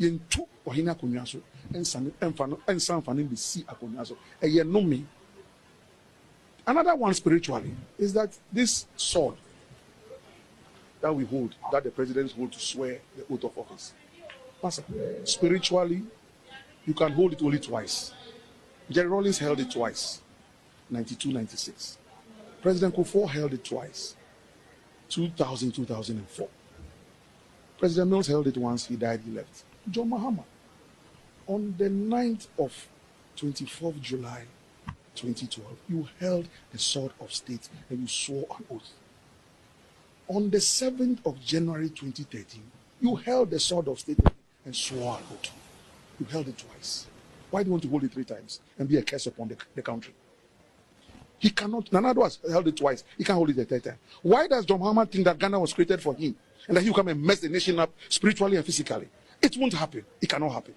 yen two ohina konyaso and san fanin be see akonyaso e ye no me. Another one spiritually is that this sword that we hold, that the presidents hold to swear the oath of office. Pastor, spiritually, you can hold it only twice. Jerry Rawlings held it twice, 92, 96. President Kufuor held it twice, 2000, 2004. President Mills held it once, he died, he left. John Mahama, on the 9th of 24th July, 2012, you held the sword of state and you swore an oath. On the 7th of January 2013, you held the sword of state and swore an oath. You held it twice. Why do you want to hold it 3 times and be a curse upon the country? He cannot. Nana was held it twice. He can't hold it the 3rd time. Why does John Mahama think that Ghana was created for him and that he will come and mess the nation up spiritually and physically? It won't happen. It cannot happen.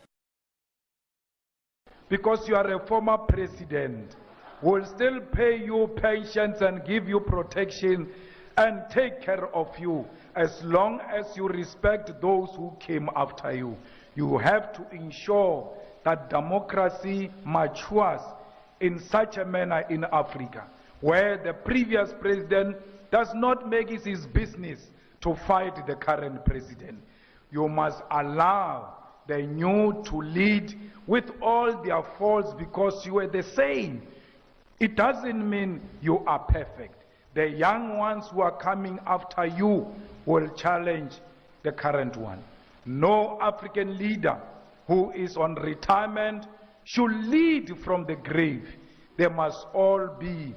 Because you are a former president, will still pay you pensions and give you protection and take care of you as long as you respect those who came after you. You have to ensure that democracy matures in such a manner in Africa, where the previous president does not make it his business to fight the current president. You must allow the new to lead with all their faults because you are the same. It doesn't mean you are perfect. The young ones who are coming after you will challenge the current one. No African leader who is on retirement should lead from the grave. They must all be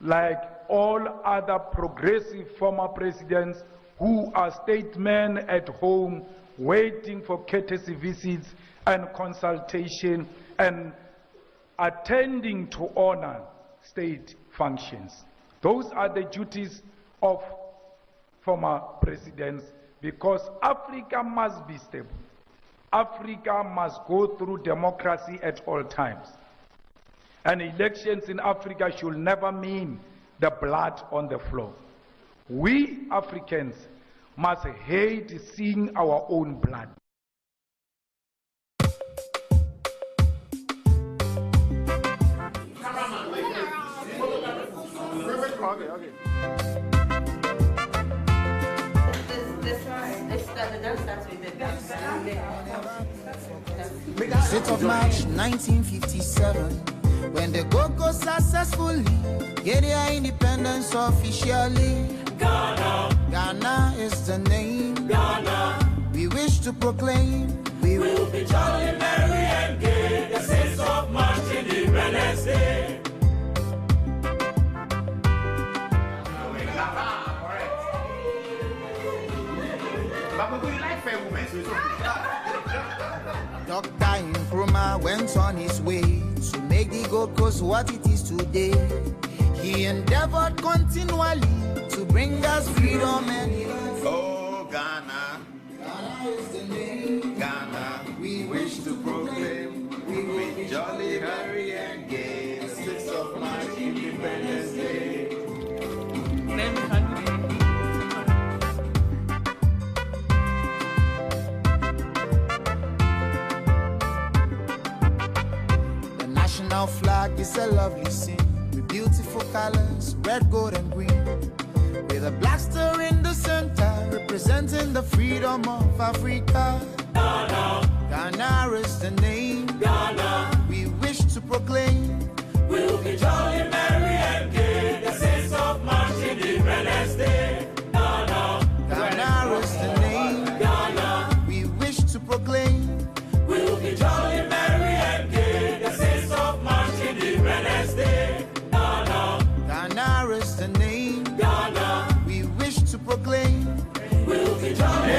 like all other progressive former presidents who are statesmen at home waiting for courtesy visits and consultation and attending to honor state functions. Those are the duties of former presidents because Africa must be stable. Africa must go through democracy at all times. And elections in Africa should never mean the blood on the floor. We Africans must hate seeing our own blood. Okay. Sixth of March 1957, when the Go-Go successfully get their independence officially. Ghana is the name. Ghana, we wish to proclaim. We will be jolly, merry, and gay. The 6th of March, Independence Day. Dr. Nkrumah went on his way to make the Gold Coast what it is today. He endeavored continually to bring us freedom and oh, Ghana, Ghana is the name. Ghana, we wish to proclaim. We will be jolly, merry, and gay. The 6th of March, Independence Day. The national flag is a lovely scene with beautiful colors, red, gold, and green. With a black star in the center, representing the freedom of Africa. Ghana, Ghana is the name. Ghana, we wish to proclaim. We'll be jolly, merry, and gay. The 6th of March, Independence Day. Ghana, Ghana is the name. Ghana, we wish to proclaim. We'll be jolly, merry, and gay. The 6th of March, Independence Day. Ghana, Ghana is the name. Ghana, we wish to proclaim. We'll be jolly.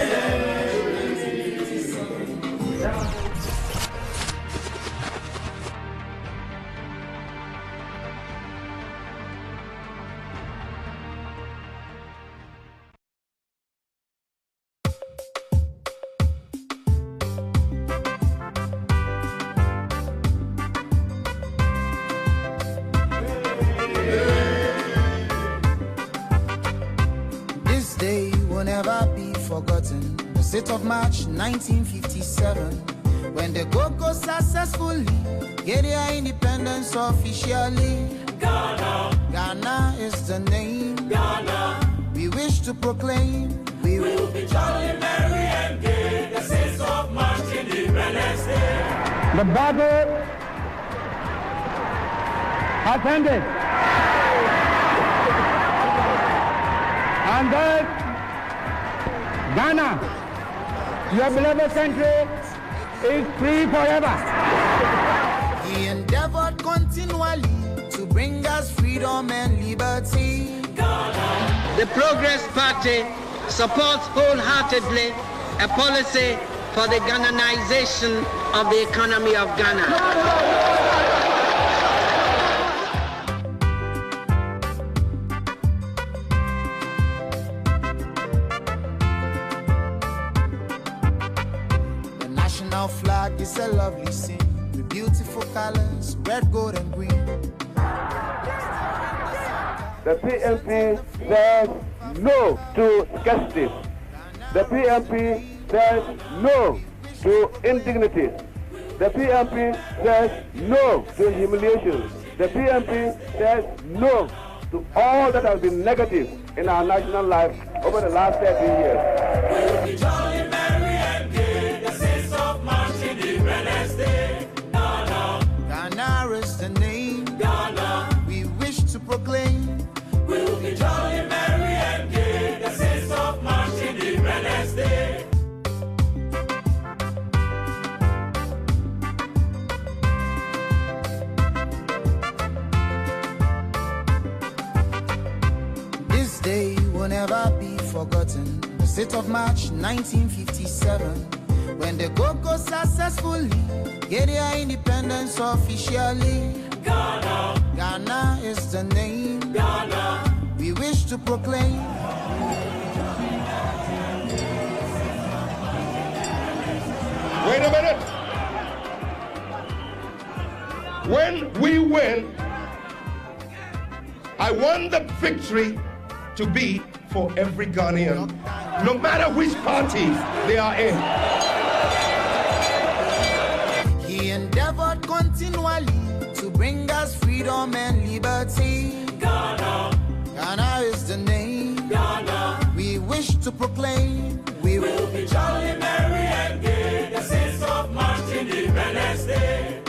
This day will never be forgotten. The 6th of March 1957, when the Go-Go successfully get their independence officially. Ghana is the name. We wish to proclaim. We will be jolly, merry, and gay. The 6th of March, Independence Day. The battle has ended. And thus, Ghana, your beloved country, is free forever. He endeavored continually to bring us freedom and liberty. The Progress Party supports wholeheartedly a policy for the Ghananization of the economy of Ghana. The national flag is a lovely scene with beautiful colors, red, gold, and green. The PMP says no to scarcity. The PMP says no to indignities. The PMP says no to humiliation. The PMP says no to all that has been negative in our national life over the last 30 years. Jolly, merry, and gay, the 6th of March, Independence Day. Ghana is the name. Ghana, we wish to proclaim. We'll be jolly, merry, and gay, the 6th of March, Independence Day. This day will never be forgotten. The 6th of March 1957, when the Go-Go successfully get their independence officially. Ghana is the name. Ghana, we wish to proclaim. Wait a minute. When we win, I want the victory to be for every Ghanaian, no matter which party they are in. He endeavored continually to bring us freedom and liberty. Ghana is the name. Ghana, we wish to proclaim. We will be jolly, merry, and gay. The 6th of March, Independence Day.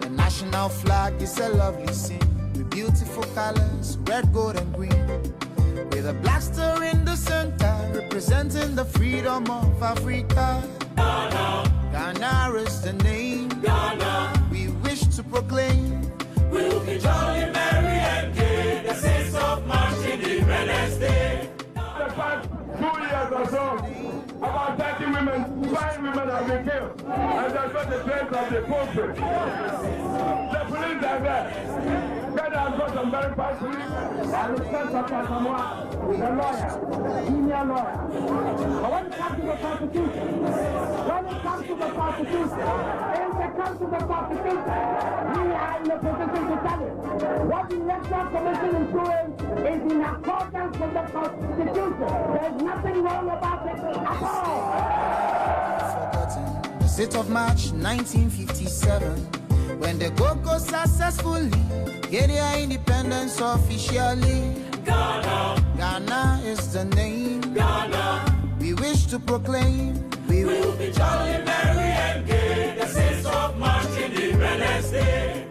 The national flag is a lovely scene with beautiful colors, red, gold, and green. With a black star in the center, representing the freedom of Africa. Ghana is the name. Ghana, we wish to proclaim. We'll be jolly, merry, and gay. The 6th of March, Independence Day. The past 2 years or so, about 30 women, 5 women have been killed. And that's what the trace of the pulpit. The police are there. God has got some very fast police. And the sense of Samoa, the lawyer, senior lawyer. But when it comes to the Constitution, in the Constitution, we are in a position to tell it. What the Electoral Commission is doing is in accordance with the Constitution. There's nothing wrong about it at all. The 6th of March 1957, when the Go-Go successfully get their independence officially. Ghana is the name. Ghana, we wish to proclaim. We will be jolly, merry, and gay. The 6th of March, Independence Day.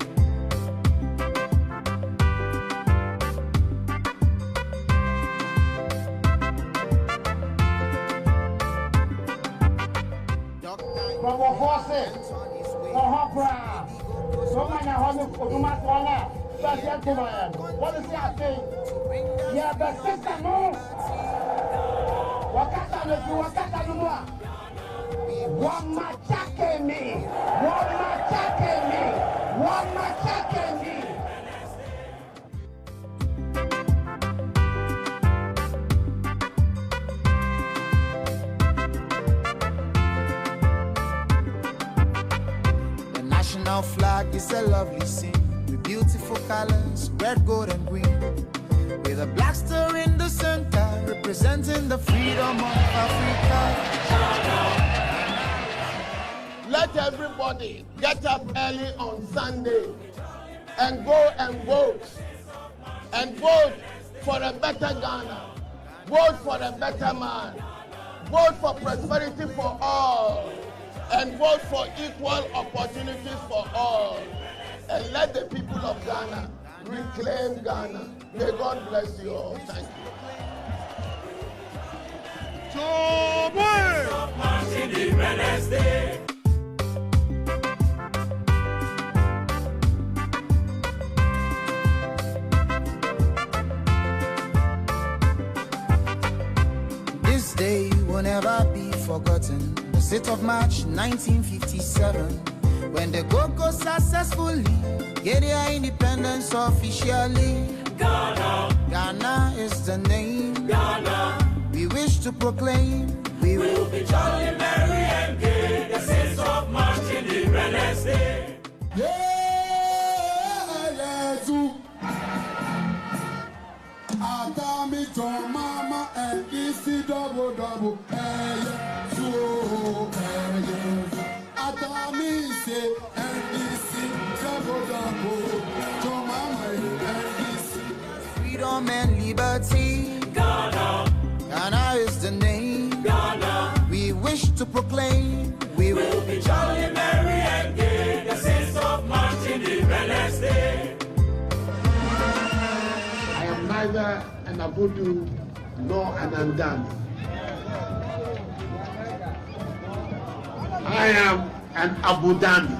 What is he saying? Yeah, but sister, no. Wakata no. One machake me. national flag is a lovely scene with beautiful colors, red, gold, and green. With a black star in the center, representing the freedom of Africa. Let everybody get up early on Sunday and go and vote. And vote for a better Ghana. Vote for a better man. Vote for prosperity for all. And vote for equal opportunities for all. And let the people of Ghana reclaim Ghana. May God bless you all. Thank you. This day will never be forgotten. The 6th of March 1957, when the Go-Go successfully get their independence officially. Ghana is the name. Ghana we wish to proclaim. We will be jolly, merry, and gay. The 6th of March, Independence Day. Atami to mama and isi double double. Atami say and isi double double. To mama and isi. Freedom and liberty. Ghana. Ghana is the name. Ghana we wish to proclaim. We will be jolly, merry, and gay. The 6th of March, Independence Day. I am neither an Abudu nor an Andami. I am an Abu Dhabi.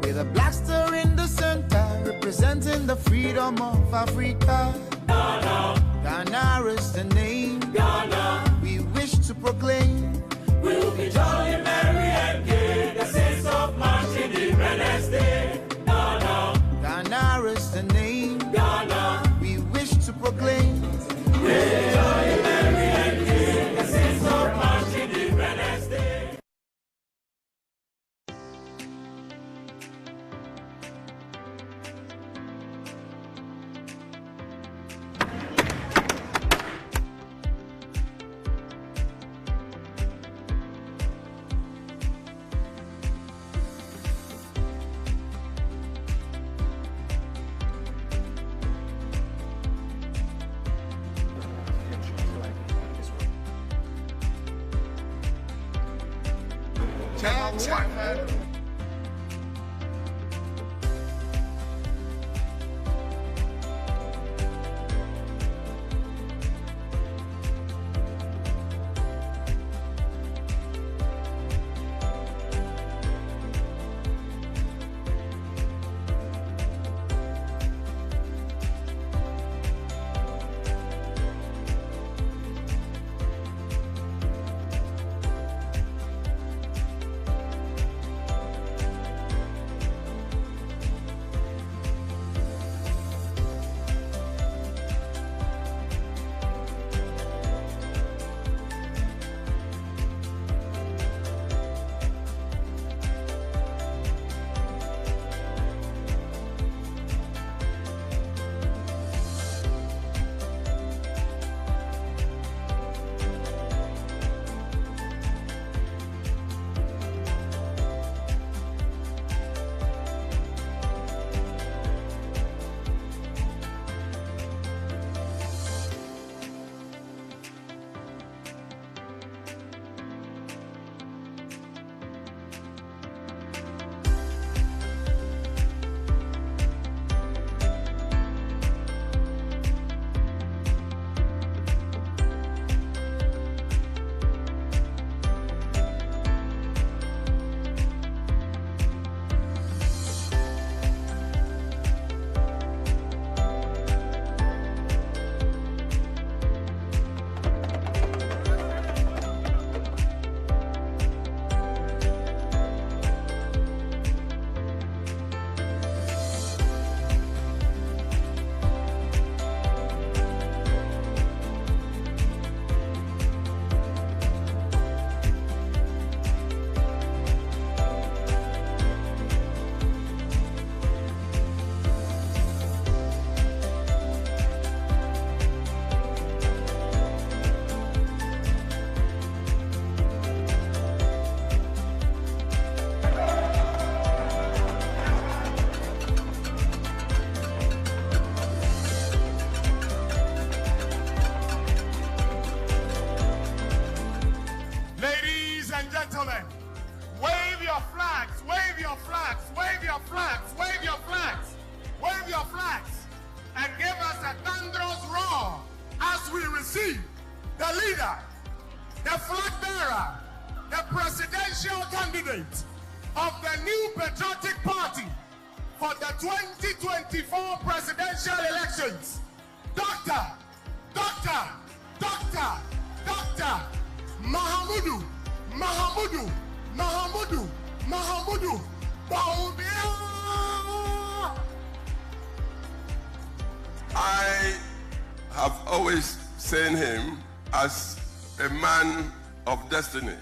With a black star in the center, representing the freedom of Africa. Ghana is the name. Ghana we wish to proclaim. We'll be jolly, merry, and gay. The 6th of March, Independence Day. Ghana is the name. Ghana we wish to proclaim. We'll be jolly, merry, and gay. The 6th of March, Independence Day. and gentlemen, wave your flags, wave your flags, wave your flags, wave your flags, wave your flags, and give us a thunderous roar as we receive the leader, the flag bearer, the presidential candidate of the new Patriotic Party for the 2024 presidential elections, Dr. Mahamudu Bawumia. I have always seen him as a man of destiny.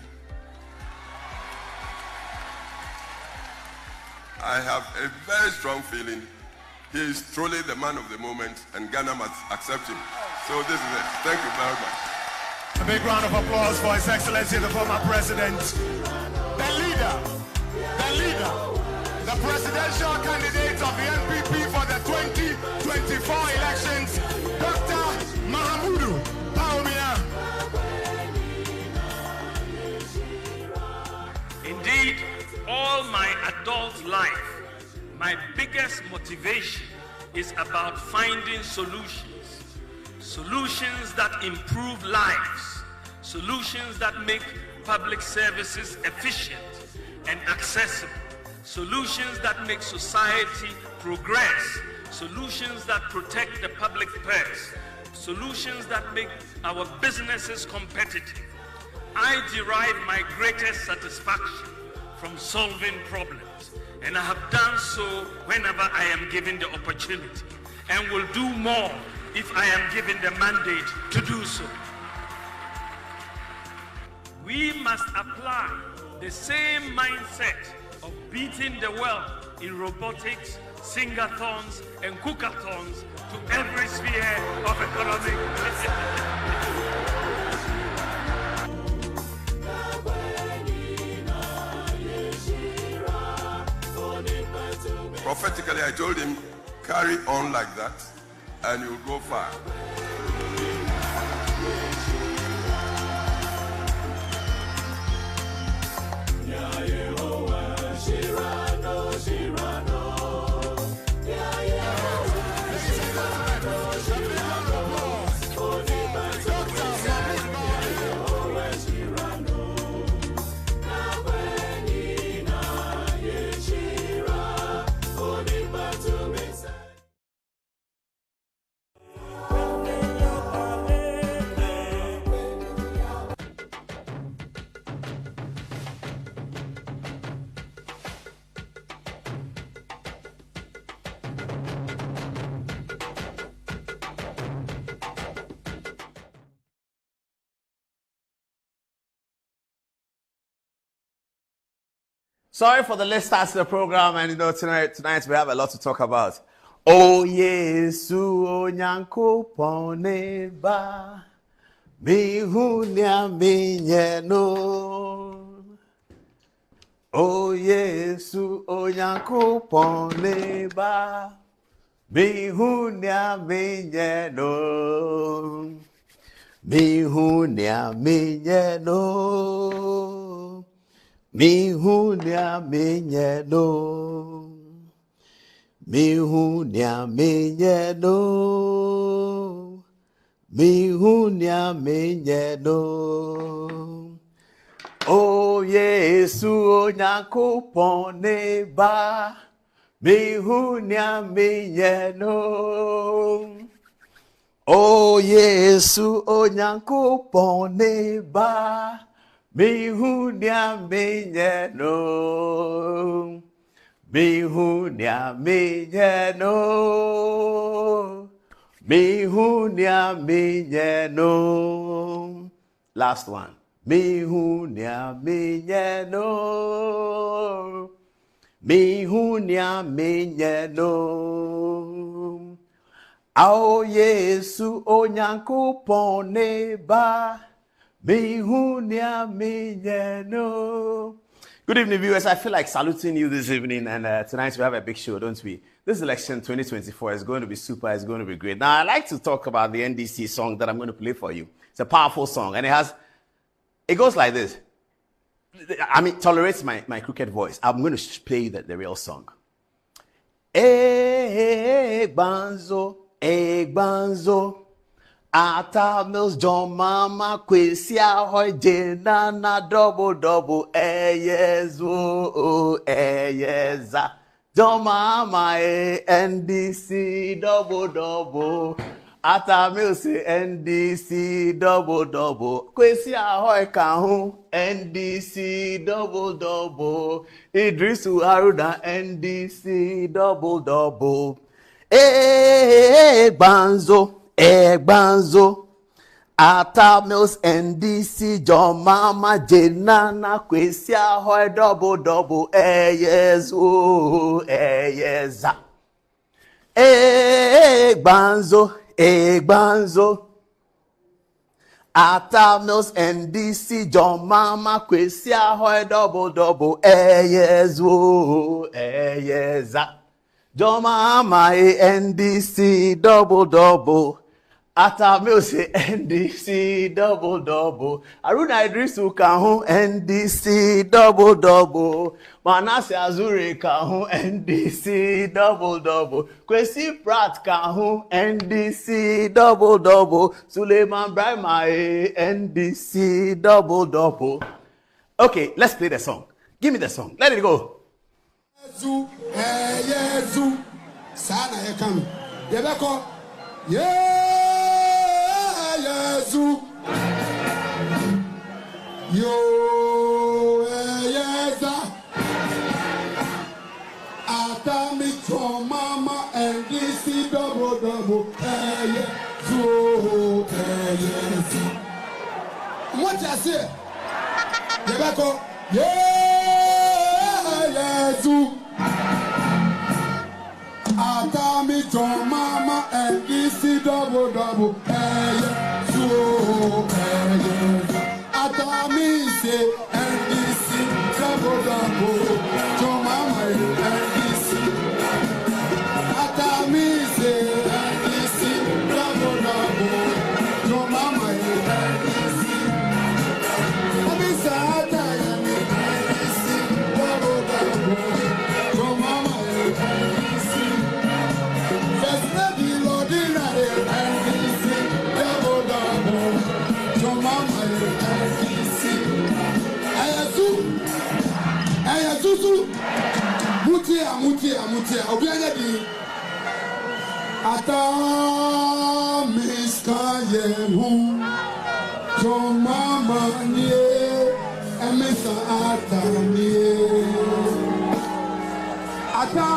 I have a very strong feeling he is truly the man of the moment and Ghana must accept him. So this is it. Thank you very much. A big round of applause for His Excellency the former president, the leader, the presidential candidate of the NPP for the 2024 elections, Dr. Mahamudu Bawumia. Indeed, all my adult life, my biggest motivation is about finding solutions that improve lives, solutions that make public services efficient and accessible, solutions that make society progress, solutions that protect the public purse, solutions that make our businesses competitive. I derive my greatest satisfaction from solving problems, and I have done so whenever I am given the opportunity, and will do more if I am given the mandate to do so. We must apply the same mindset of beating the world in robotics, sing-a-thons, and cook-a-thons to every sphere of economic. Prophetically, I told him, carry on like that, and you'll go far. Sorry for the late start to the program, and tonight we have a lot to talk about. Oh Yesu onyanko poneba mihunya minyeno. Oh Yesu onyanko poneba mihunya minyeno. Mihunya minyeno. Mihunya minyeno. Mihunya minyeno. Mihunya minyeno. Oh Yesu onyanko neba. Mihunya minyeno. Oh Yesu onyanko neba. Mihunya minyeno. Mihunya minyeno. Mihunya minyeno. Last one. Mihunya minyeno. Mihunya minyeno. Ao Yesu onyanko neba. Mihunya minyeno. Good evening, viewers. I feel like saluting you this evening, and tonight we have a big show, don't we? This election 2024 is going to be super. It's going to be great. Now, I like to talk about the NDC song that I'm going to play for you. It's a powerful song, and it goes like this. tolerates my crooked voice. I'm going to play you the real song. Egbanzo, Egbanzo. Ata Mills, John Mama, Kwesi Ahoy, Jenana, double, yes, yes. John Mama, NDC, double. Ata Mills, NDC, double. Kwesi Ahoy, Kahun, NDC, double. Idrisu Haruda, NDC, double. Banzo. Egbanzo, Ata Mills, NDC, John Mama, Jenana, Kwesi Ahoy, double, yes, yes. Egbanzo, Ata Mills, NDC, John Mama, Kwesi Ahoy, double, yes, yes. John Mama, NDC, double. Ata Mills, NDC, double. Aruna Idrisu Kahun, NDC, double. Manasseh Azure Kahun, NDC, double. Kwesi Pratt Kahun, NDC, double. Suleiman Brahma, NDC, double. Okay, let's play the song. Give me the song. Let it go. Yezu, sana yekami. Yebeko, Yezu. Yo, Yeza. Atami from Mama and DC double. Yezu, Yezu. What I say? Yebeko, Yezu. Atami from Mama and DC double. Atami say NDC double. From Mama and DC. Atami say NDC double. From Mama and DC. Atami say NDC double. From Mama and DC. First lady Lord in NDC double. From Mama and NDC. Ayazu. Mutia. Obianya di. Ata miska yehu. From Mama nie. Emisa ata nie. Ata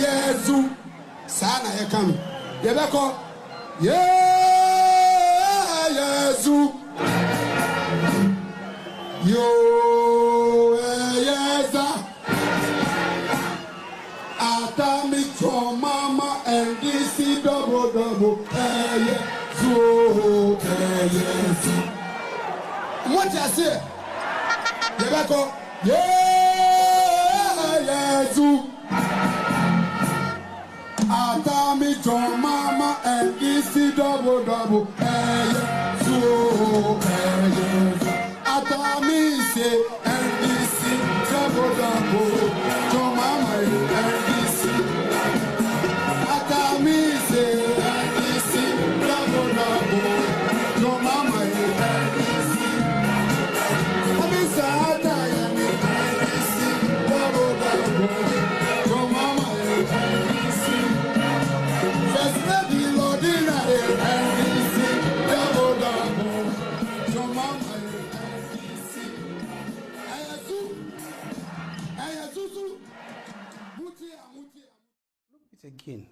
Yezu. Sana yekami. Yebeko. Yezu. Yo, Yeza. Atami from Mama and DC double. Yezu. What I say? Yebeko. Yezu. Atami from Mama and DC double. Yezu. Atami say NDC double. From Mama and DC. Atami say NDC double. From Mama and DC. Atami say NDC double. From Mama and DC. First lady Lord in NDC double. From Mama and DC. Ayazu. Mutia. It again.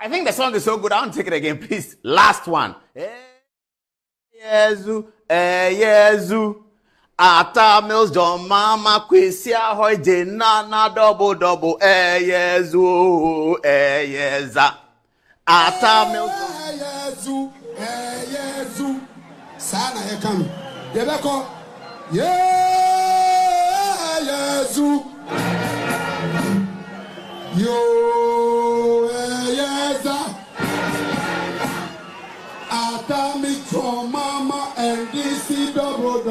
I think the song is so good. I want to take it again, please. Last one. Yezu. Ata Mills, John Mama, Kwesi Ahoy, Jenana, double. Yezu. Yeza. Ata Mills. Yezu. Sana yekami. Yebeko. Yezu. Yo, Yeza. Atami So mama NDC double.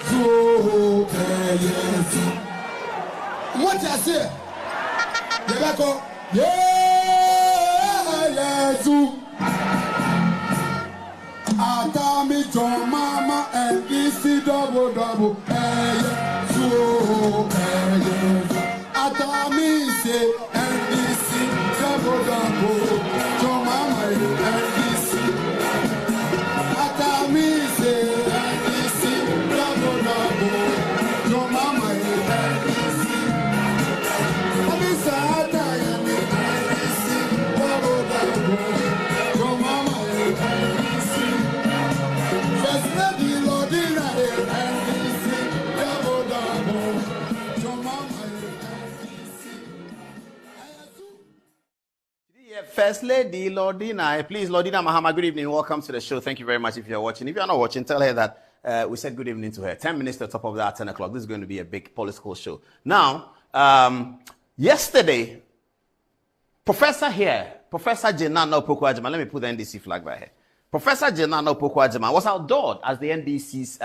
Zoo. What I say? Rebecca. Yeah. Zoo. Atami John Mama NDC double. Zoo. Atami say NDC double. John Mama NDC. Atami say NDC double. John Mama NDC. Ami say Atami NDC double. John Mama NDC. First lady Lordina NDC double. John Mama NDC. First Lady Lordina. Please, Lordina Mahama, good evening. Welcome to the show. Thank you very much if you're watching. If you're not watching, tell her that we said good evening to her. 10 minutes to the top of that, 10 o'clock. This is going to be a big political show. Now, yesterday, Professor Jenana Opoku-Agyeman, let me put the NDC flag right here. Professor Jenana Opoku-Agyeman was outdoored as the NDC's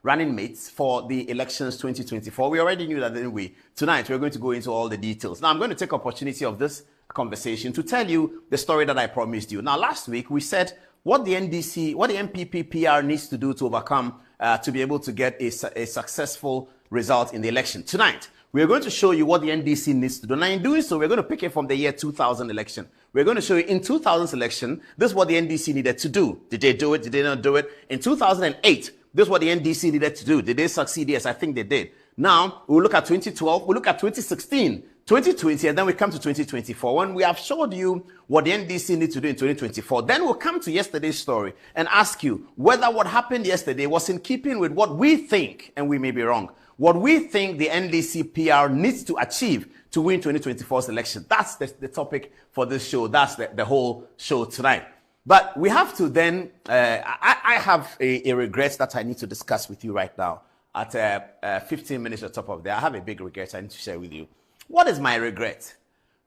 running mates for the elections 2024. We already knew that anyway. Tonight, we're going to go into all the details. Now, I'm going to take opportunity of this conversation to tell you the story that I promised you. Now, last week, we said what the MPP PR needs to do to overcome, to be able to get a successful result in the election. Tonight, we're going to show you what the NDC needs to do. Now, in doing so, we're going to pick it from the year 2000 election. We're going to show you in 2000 election, this is what the NDC needed to do. Did they do it? Did they not do it? In 2008, this is what the NDC needed to do. Did they succeed? Yes, I think they did. Now, we'll look at 2012, we'll look at 2016, 2020, and then we come to 2024. When we have showed you what the NDC needs to do in 2024, then we'll come to yesterday's story and ask you whether what happened yesterday was in keeping with what we think, and we may be wrong, what we think the NDC PR needs to achieve to win 2024's election. That's the topic for this show. That's the whole show tonight. But we have to then, I have a regret that I need to discuss with you right now. At 15 minutes at the top of there, I have a big regret I need to share with you. What is my regret?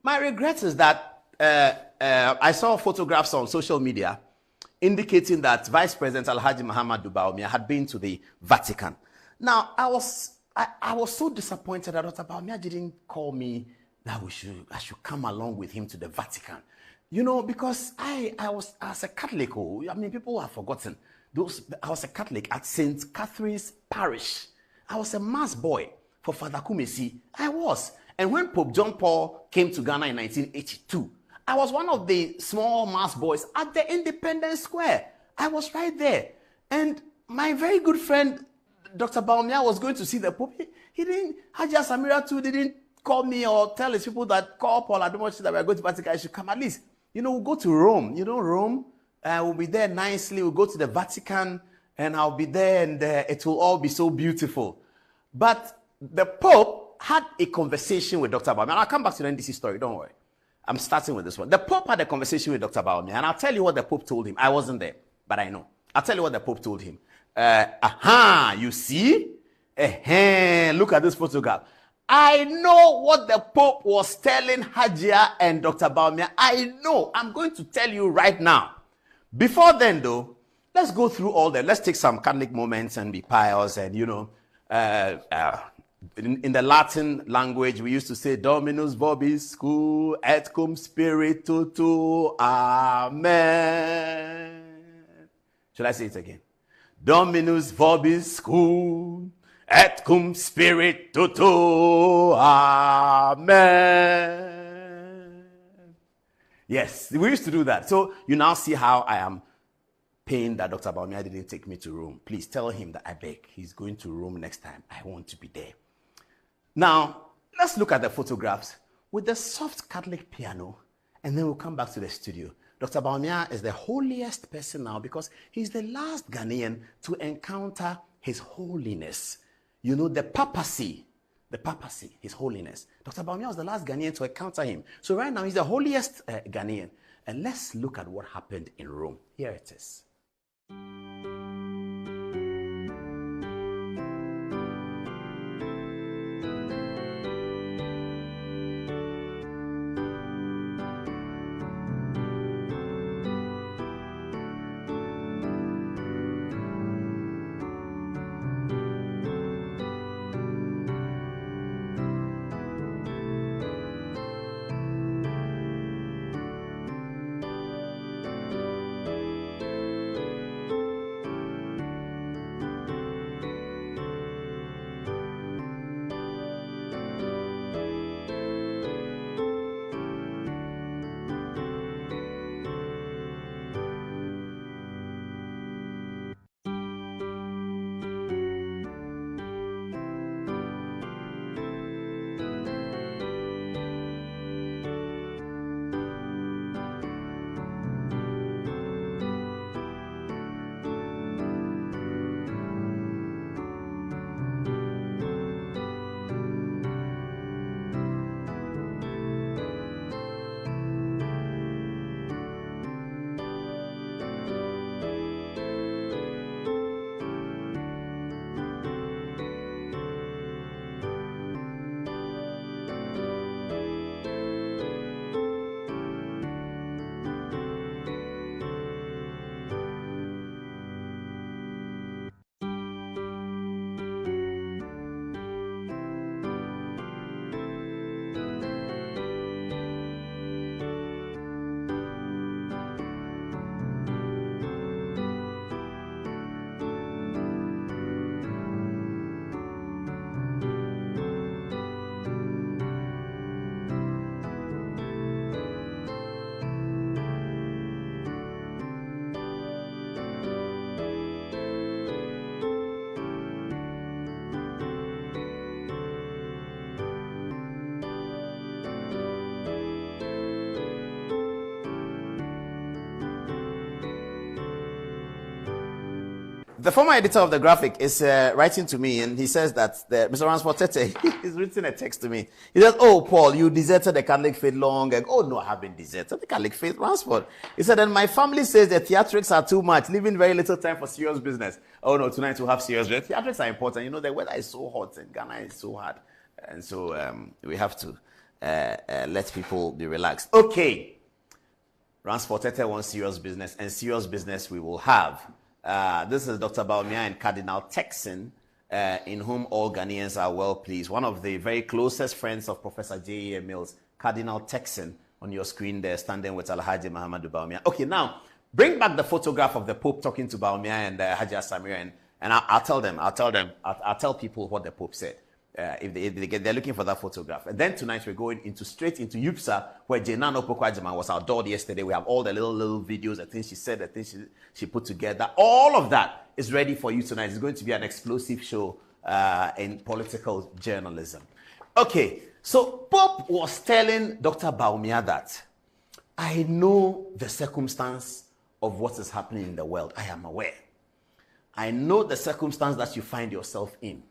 My regret is that I saw photographs on social media indicating that Vice President Alhaji Muhammadu Bawumia had been to the Vatican. Now, I was so disappointed that Dr. Bawumia didn't call me that I should come along with him to the Vatican. You know, because I was, as a Catholic, people have forgotten. I was a Catholic at St. Catherine's Parish. I was a mass boy for Father Kumesi. I was. And when Pope John Paul came to Ghana in 1982, I was one of the small mass boys at the Independence Square. I was right there. And my very good friend, Dr. Bawumia, was going to see the Pope. He didn't, Haji Samira too didn't call me or tell his people that call Paul Ademochi that we're going to Vatican. I should come at least. You know, we'll go to Rome. You know, Rome. We'll be there nicely. We'll go to the Vatican and I'll be there and it will all be so beautiful. But the Pope had a conversation with Dr. Bawumia. And I'll come back to the NDC story. Don't worry. I'm starting with this one. The Pope had a conversation with Dr. Bawumia. And I'll tell you what the Pope told him. I wasn't there, but I know. I'll tell you what the Pope told him. You see? Look at this photograph. I know what the Pope was telling Hajia and Dr. Bawumia. I know. I'm going to tell you right now. Before then, though, let's go through all that. Let's take some Catholic moments and be pious. And, you know, in the Latin language, we used to say, Dominus vobiscum et cum spiritu tuo. Amen. Shall I say it again? Dominus vobiscum et cum spiritu tuo. Amen. Yes, we used to do that. So you now see how I am pained that Dr. Bawumia didn't take me to Rome. Please tell him that I beg. He's going to Rome next time. I want to be there. Now, let's look at the photographs with the soft Catholic piano, and then we'll come back to the studio. Dr. Bawumia is the holiest person now because he's the last Ghanaian to encounter His Holiness. You know, the papacy, His Holiness. Dr. Bawumia was the last Ghanaian to encounter him. So right now, he's the holiest Ghanaian. And let's look at what happened in Rome. Here it is. The former editor of the Graphic is writing to me, and he says that Mr. Ransford Tete, he's written a text to me. He says, "Oh, Paul, you deserted the Catholic faith long ago." "Oh, no, I haven't deserted the Catholic faith, Ransford." He said, "And my family says the theatrics are too much, leaving very little time for serious business." Oh, no, tonight we'll have serious business. Theatrics are important. You know, the weather is so hot, and Ghana is so hard. And so we have to let people be relaxed. Okay. Ransford Tete wants serious business, and serious business we will have. This is Dr. Bawumia and Cardinal Texan, in whom all Ghanaians are well pleased. One of the very closest friends of Professor J.A. Mills, Cardinal Texan, on your screen there, standing with Alhaji Muhammadu Bawumia. Okay, now, bring back the photograph of the Pope talking to Bawumia and Haji Samira, and I'll tell people what the Pope said. If they're looking for that photograph. And then tonight we're going straight into UPSA, where Jenano Pokwajima was outdoored yesterday. We have all the little videos, the things she said, the things she put together. All of that is ready for you tonight. It's going to be an explosive show in political journalism. Okay, so Pope was telling Dr. Bawumia that, "I know the circumstance of what is happening in the world. I am aware. I know the circumstance that you find yourself in.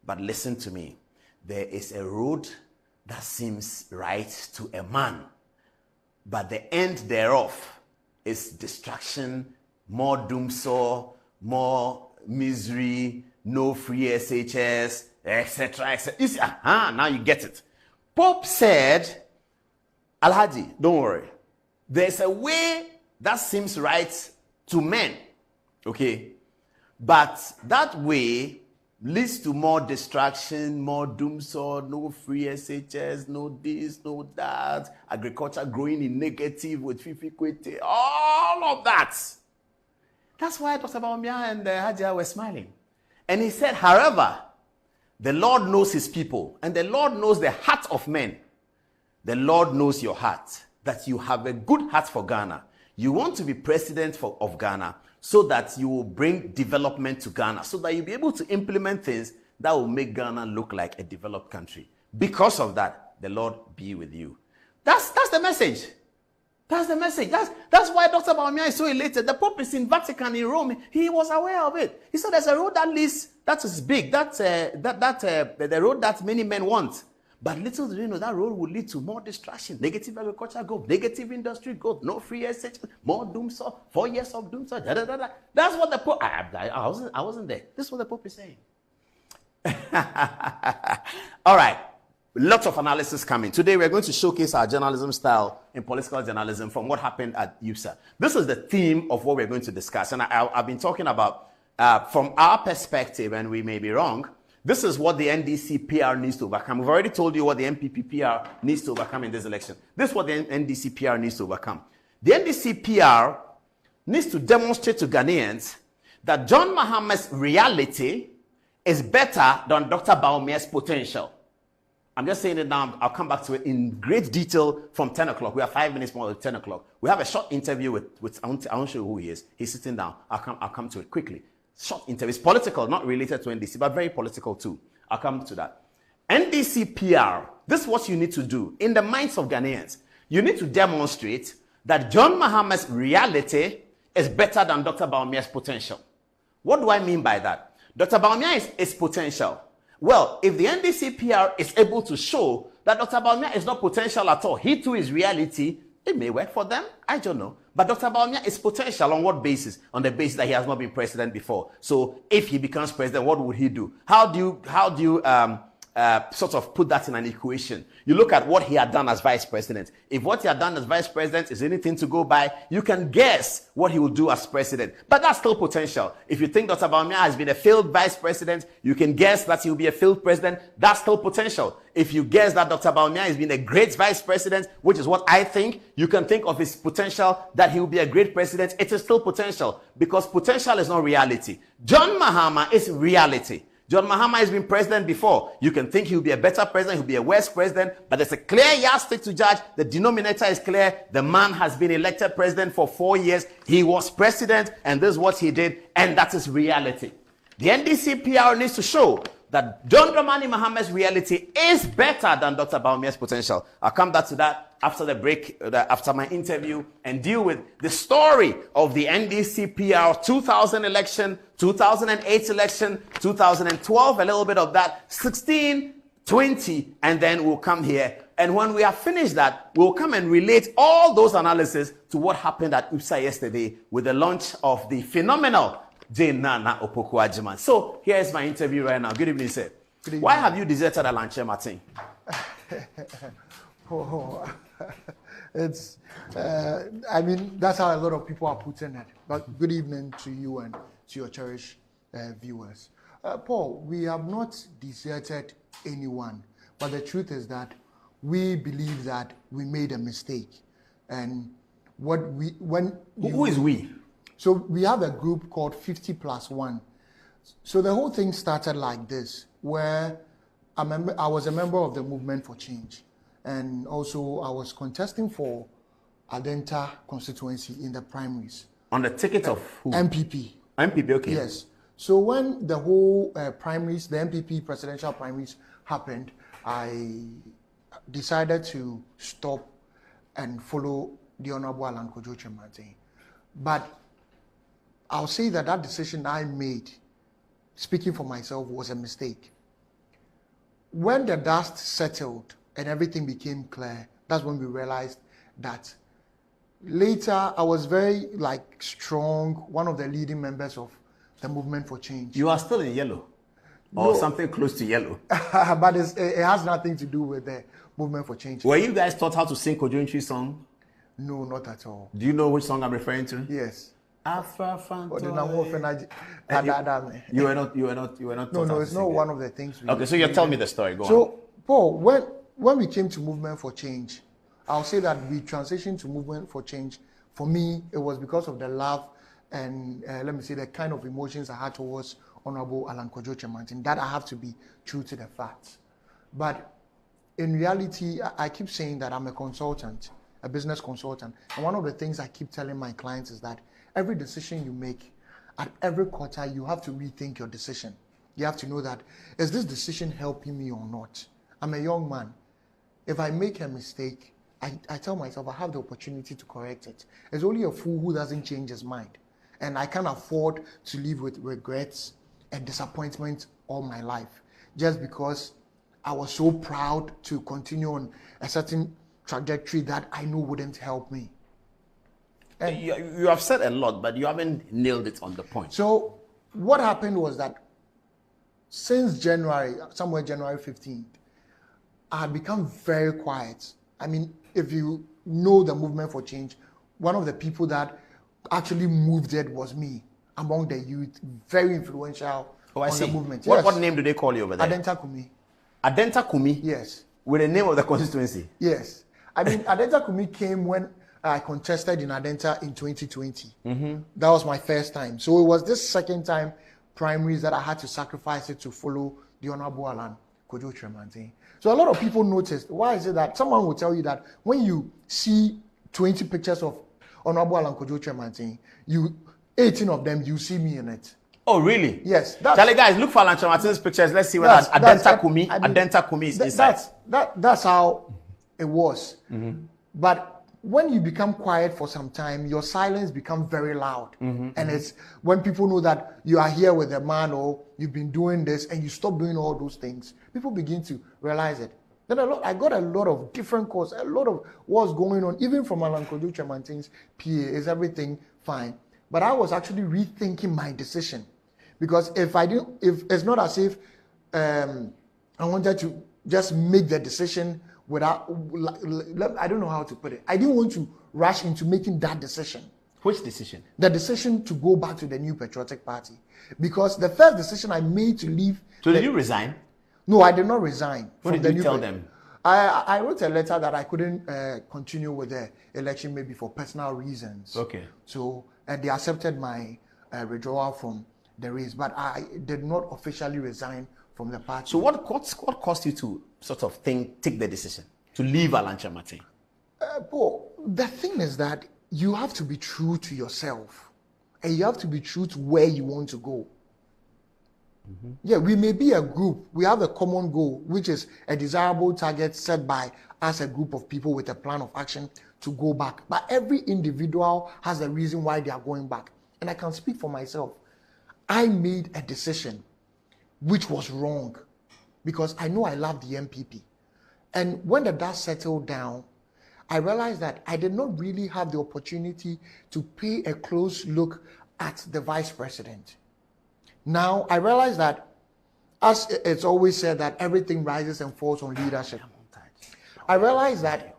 But listen to me, there is a road that seems right to a man, but the end thereof is destruction, more doomsor, more misery, no free SHS, etc., etc. Now you get it. Pope said, "Alhaji, don't worry. There's a way that seems right to men, okay? But that way leads to more distraction, more doomsor, no free SHS, no this, no that, agriculture growing in negative with Fifi-Kwete, all of that." That's why Dr. Bawumia and Haja were smiling. And he said, "However, the Lord knows his people, and the Lord knows the heart of men. The Lord knows your heart, that you have a good heart for Ghana. You want to be president of Ghana, so that you will bring development to Ghana, so that you'll be able to implement things that will make Ghana look like a developed country. Because of that, the Lord be with you." That's the message. That's the message. That's why Dr. Bawumia is so elated. The Pope is in Vatican in Rome. He was aware of it. He said there's a road that leads, that is big, the road that many men want. But little do you know, that road will lead to more distraction, negative agriculture growth, negative industry growth, no free SH, more doomsor, 4 years of doomsor, da da da da. That's what the Pope, I wasn't there. This is what the Pope is saying. All right, lots of analysis coming. Today we're going to showcase our journalism style in political journalism from what happened at UPSA. This is the theme of what we're going to discuss. And I've been talking about, from our perspective, and we may be wrong, this is what the NDC PR needs to overcome. We've already told you what the NPP PR needs to overcome in this election. This is what the NDC PR needs to overcome. The NDC PR needs to demonstrate to Ghanaians that John Maham's reality is better than Dr. Bawumia's potential. I'm just saying it now. I'll come back to it in great detail from 10 o'clock. We have 5 minutes more than 10 o'clock. We have a short interview with I won't show you who he is. He's sitting down. I'll come to it quickly. Short interview. It's political, not related to NDC, but very political too. I'll come to that. NDC PR, this is what you need to do in the minds of Ghanaians. You need to demonstrate that John Maham's reality is better than Dr. Bawumia's potential. What do I mean by that? Dr. Bawumia is potential. Well, if the NDC PR is able to show that Dr. Bawumia is not potential at all, he too is reality, it may work for them. I don't know. But Dr. Bawumia is potential on what basis? On the basis that he has not been president before. So if he becomes president, what would he do? How do you sort of put that in an equation? You look at what he had done as vice president. If what he had done as vice president is anything to go by, you can guess what he will do as president. But that's still potential. If you think Dr. Bawumia has been a failed vice president, you can guess that he will be a failed president. That's still potential. If you guess that Dr. Bawumia has been a great vice president, which is what I think, you can think of his potential that he will be a great president. It is still potential, because potential is not reality. John Mahama is reality. John Mahama has been president before. You can think he'll be a better president, he'll be a worse president, but there's a clear yardstick to judge. The denominator is clear. The man has been elected president for 4 years. He was president, and this is what he did, and that is reality. The NDC PR needs to show that John Dramani Maham's reality is better than Dr. Bawumia's potential. I'll come back to that after the break, after my interview, and deal with the story of the NDC PR 2000 election to 2008 election, 2012, a little bit of that, 16, 20, and then we'll come here. And when we have finished that, we'll come and relate all those analyses to what happened at UPSA yesterday with the launch of the phenomenal Jane Nana Opoku-Agyeman. So here's my interview right now. Good evening, sir. Good evening. Why have you deserted Alanche Martin? It's, I mean, that's how a lot of people are putting it. But good evening to you and to your cherished viewers. Paul, we have not deserted anyone, but the truth is that we believe that we made a mistake. And who is we? So we have a group called 50+1. So the whole thing started like this, where I was a member of the Movement for Change. And also I was contesting for Adenta constituency in the primaries. On the ticket of who? MPP. MPP, okay. Yes. So when the whole primaries, the MPP presidential primaries happened, I decided to stop and follow the Honorable Alan Kojo Kyerematen. But I'll say that that decision I made, speaking for myself, was a mistake. When the dust settled and everything became clear, that's when we realized that later I was very strong, one of the leading members of the Movement for Change. You are still in yellow? Or something close to yellow? But it has nothing to do with the Movement for Change. Were you guys taught how to sing Kojo Ntwi's song? No, not at all. Do you know which song I'm referring to? Yes. Afra Fanto. You were not No, it's not one of the things. Okay, so you tell me the story. Go on. So, Paul, when we came to Movement for Change, I'll say that we transitioned to Movement for Change. For me, it was because of the love and let me say the kind of emotions I had towards Honorable Alan Kojo Kyerematen, that I have to be true to the facts. But in reality, I keep saying that I'm a consultant, a business consultant. And one of the things I keep telling my clients is that every decision you make, at every quarter, you have to rethink your decision. You have to know that, is this decision helping me or not? I'm a young man. If I make a mistake, I tell myself I have the opportunity to correct it. There's only a fool who doesn't change his mind. And I can't afford to live with regrets and disappointment all my life, just because I was so proud to continue on a certain trajectory that I know wouldn't help me. And you have said a lot, but you haven't nailed it on the point. So what happened was that since January, somewhere January 15th, I had become very quiet. I mean, if you know the Movement for Change, one of the people that actually moved it was me, among the youth, very influential on the movement. Yes. What name do they call you over there? Adenta Kumi. Adenta Kumi? Yes. With the name of the constituency? Yes. I mean, Adenta Kumi came when I contested in Adenta in 2020. Mm-hmm. That was my first time. So it was this second time primaries that I had to sacrifice it to follow the Honorable Alan Kojo Kyerematen. So a lot of people noticed. Why is it that someone will tell you that when you see 20 pictures of Honorable Alan Kojo Kyerematen, 18 of them, you see me in it. Oh, really? Yes. Charlie, guys, look for Alan Kyerematen's pictures. Let's see what Adenta Kumi is inside. That's how it was. Mm-hmm. But when you become quiet for some time, your silence becomes very loud. Mm-hmm. And it's when people know that you are here with a man or you've been doing this and you stop doing all those things, people begin to realize it. Then I got a lot of different calls, a lot of what's going on, even from Alan Kojo Kyerematen's PA. Is everything fine? But I was actually rethinking my decision, because if it's not as if I wanted to just make the decision without, I don't know how to put it. I didn't want to rush into making that decision. Which decision? The decision to go back to the New Patriotic Party, because the first decision I made to leave. So did you resign? No, I did not resign. What did you tell them? I wrote a letter that I couldn't continue with the election, maybe for personal reasons. Okay. So they accepted my withdrawal from the race, but I did not officially resign from the party. So what caused you to sort of take the decision to leave Alan Kyerematen? Paul, the thing is that you have to be true to yourself, and you have to be true to where you want to go. Mm-hmm. Yeah, we may be a group. We have a common goal, which is a desirable target set by us, a group of people with a plan of action to go back. But every individual has a reason why they are going back. And I can speak for myself. I made a decision which was wrong because I know I love the MPP. And when the dust settled down, I realized that I did not really have the opportunity to pay a close look at the vice president. Now, I realize that, as it's always said, that everything rises and falls on leadership. I realize that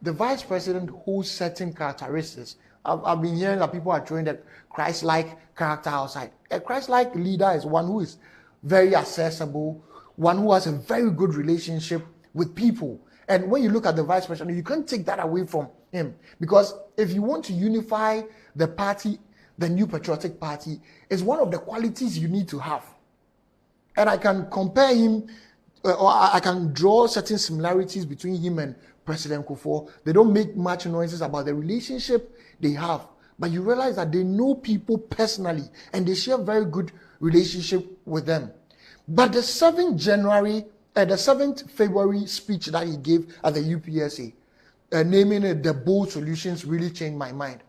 the vice president holds certain characteristics. I've been hearing that people are showing that Christ-like character outside. A Christ-like leader is one who is very accessible, one who has a very good relationship with people. And when you look at the vice president, you can't take that away from him. Because if you want to unify the party, the New Patriotic Party, is one of the qualities you need to have. And I can compare him, or I can draw certain similarities between him and President Kufuor. They don't make much noises about the relationship they have. But you realize that they know people personally, and they share very good relationship with them. But the 7th February speech that he gave at the UPSA, naming it the bold solutions, really changed my mind.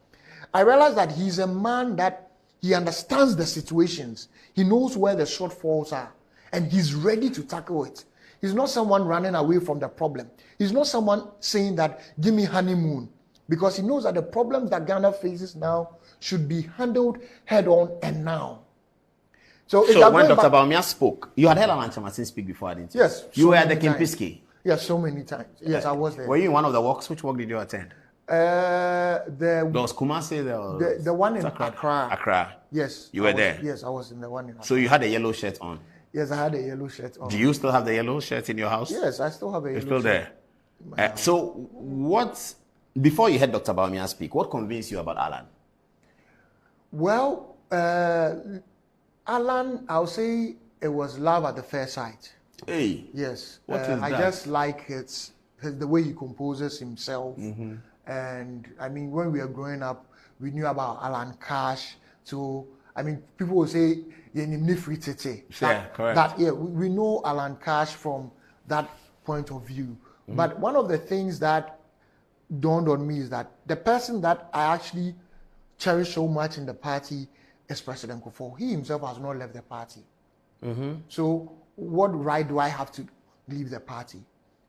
I realized that he's a man that he understands the situations. He knows where the shortfalls are, and he's ready to tackle it. He's not someone running away from the problem. He's not someone saying that, give me honeymoon, because he knows that the problems that Ghana faces now should be handled head on and now. So when Dr. Bawumia spoke, you had heard Alan Kyerematen speak before, didn't you? Yes. You were at the Kempinski? Yes, so many times. Yes, I was there. Were you in one of the walks? Which walk did you attend? There was Kumasi, the one in Accra. Accra. Yes. You were there? Yes, I was in the one in Accra. So you had a yellow shirt on? Yes, I had a yellow shirt on. Do you still have the yellow shirt in your house? Yes, I still have a yellow shirt. It's still there? So before you heard Dr. Bawumia speak, what convinced you about Alan? Well, Alan, I'll say it was love at the first sight. Hey. Yes. What is that? I just like the way he composes himself. Mm-hmm. And I mean, when we were growing up, we knew about Alan Cash. So, I mean, people will say, correct. We know Alan Cash from that point of view. Mm-hmm. But one of the things that dawned on me is that the person that I actually cherish so much in the party is President Kufuor. He himself has not left the party. Mm-hmm. So what right do I have to leave the party?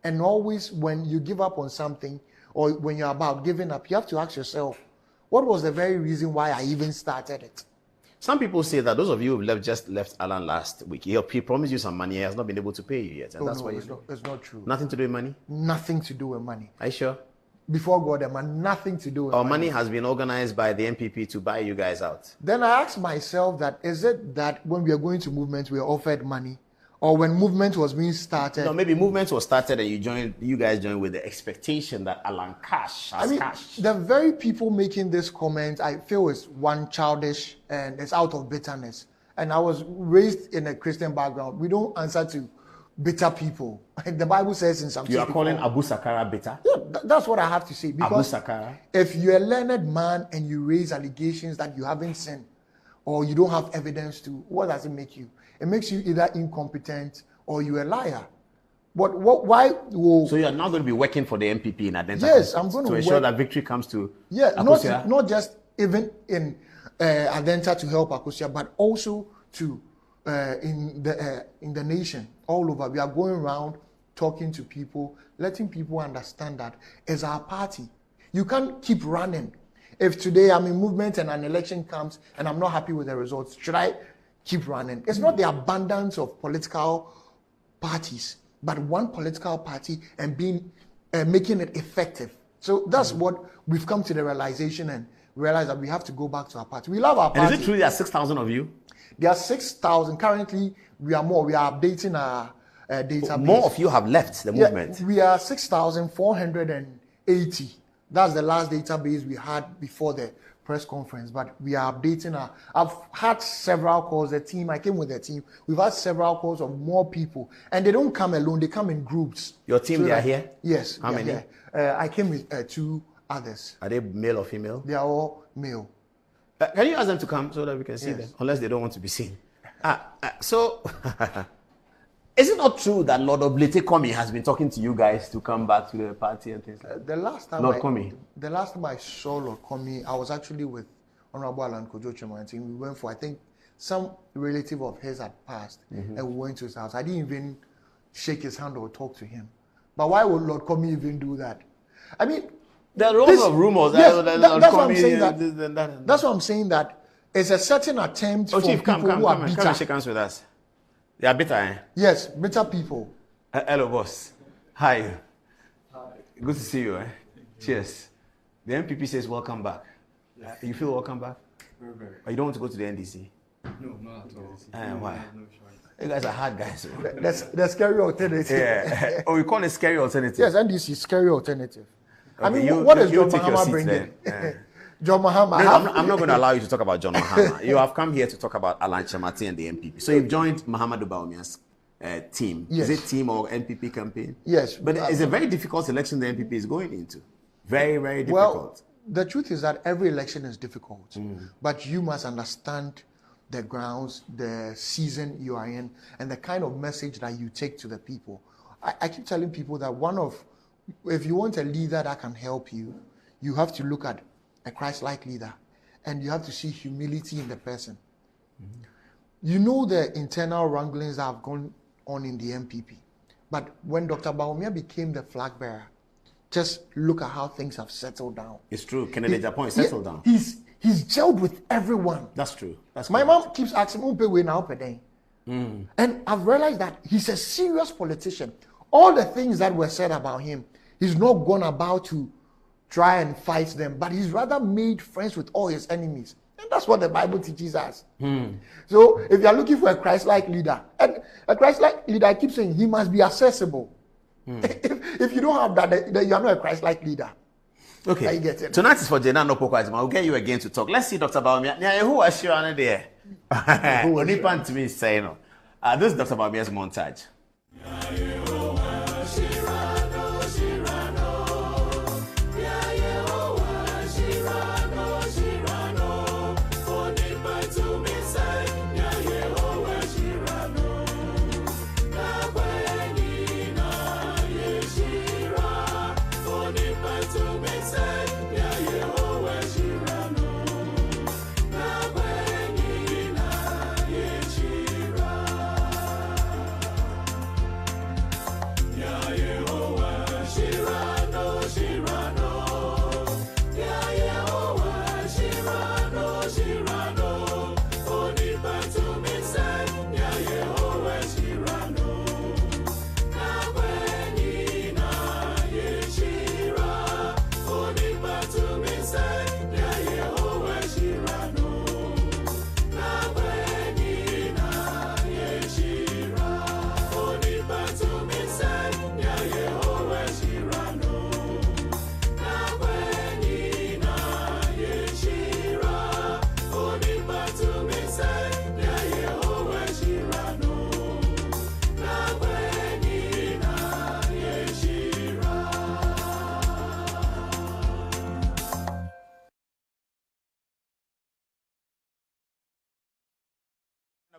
And always when you give up on something, or when you're about giving up, you have to ask yourself, what was the very reason why I even started it? Some people say that those of you who just left Alan last week, he promised you some money, he has not been able to pay you yet. And that's why it's not true. Nothing to do with money? Nothing to do with money. Are you sure? Before God, man, nothing to do with money has been organized by the MPP to buy you guys out. Then I asked myself that, is it that when we are going to movement, we are offered money? Or when movement was being started? No, maybe movement was started and you guys joined with the expectation that Alan Cash has cash. The very people making this comment, I feel is one childish and it's out of bitterness. And I was raised in a Christian background. We don't answer to bitter people. The Bible says in Psalm 64. You are calling Abu Sakara bitter? Yeah, that's what I have to say. Because Abu Sakara? If you're a learned man and you raise allegations that you haven't sinned or you don't have evidence to, what does it make you? It makes you either incompetent or you're a liar. But why? So you're now going to be working for the MPP in Adenta? Yes, I'm going to ensure that victory comes to Akosua? Not just even in Adenta to help Akosua, but also to in the nation all over. We are going around talking to people, letting people understand that as our party, you can't keep running. If today I'm in movement and an election comes and I'm not happy with the results, should I keep running? It's not the abundance of political parties, but one political party and making it effective. So that's what we've come to the realization and realize that we have to go back to our party. We love our party. And is it true there are 6,000 of you? There are 6,000. Currently, we are more. We are updating our database. More of you have left the movement. We are 6,480. That's the last database we had before the press conference. But we are updating our. I've had several calls. I came with the team. We've had several calls of more people, and they don't come alone. They come in groups. Your team, they are here? Yes. How many? I came with 2 others. Are they male or female? They are all male. Can you ask them to come so that we can see them? Unless they don't want to be seen. So, is it not true that Lord Oblate Komi has been talking to you guys to come back to the party and things like that? The last time the last time I saw Lord Komi, I was actually with Honorable Alan Kojo Kyerematen. We went for, I think, some relative of his had passed, Mhm. and we went to his house. I didn't even shake his hand or talk to him. But why would Lord Comey even do that? I mean, there are lots of rumors. Yes, Lord that's what I'm Comey, saying. this and that. That's what I'm saying. That it's a certain attempt Oh, for Chief, people come who are and bitter. shake hands with us. They are bitter, eh? Yes, bitter people. Hello, boss. Hi. Good to see you, eh? Cheers. The MPP says welcome back. You feel welcome back? Very. Or you don't want to go to the NDC? No, not at all. Why? You guys are hard guys. The scary alternative. Yeah. Oh, we call it scary alternative. Yes, NDC is scary alternative. I Okay, mean, what does you John take your Mahama seat bring then. in? John Mahama. No, I'm not going to allow you to talk about John Mahama. You have come here to talk about Alan Chamati and the MPP. So you've joined Mahamudu Bawumia's team. Yes. Is it team or MPP campaign? Yes. But it's a very difficult election the MPP is going into. Very, very difficult. Well, the truth is that every election is difficult, but you must understand the grounds, the season you are in, and the kind of message that you take to the people. I keep telling people that if you want a leader that can help you, you have to look at a Christ-like leader, and you have to see humility in the person. You know the internal wranglings that have gone on in the MPP, but when Dr. Bawumia became the flag bearer, just look at how things have settled down. It's true. Kennedy Japan settled down. He's gelled with everyone. That's true. That's My correct. mom keeps asking me, now per day. And I've realized that he's a serious politician. All the things that were said about him, he's not gone about to try and fight them, but he's rather made friends with all his enemies. And that's what the Bible teaches us. So if you're looking for a Christ-like leader, and a Christ-like leader, I keep saying he must be accessible. If you don't have that, then you are not a Christ-like leader. Okay. I get it. Tonight is for Jena no Poko Azima. We'll get you again to talk. Let's see Dr. Bawumia. Nya who was she on there? Who nipan to me say no. This is Dr. Bawumia's montage.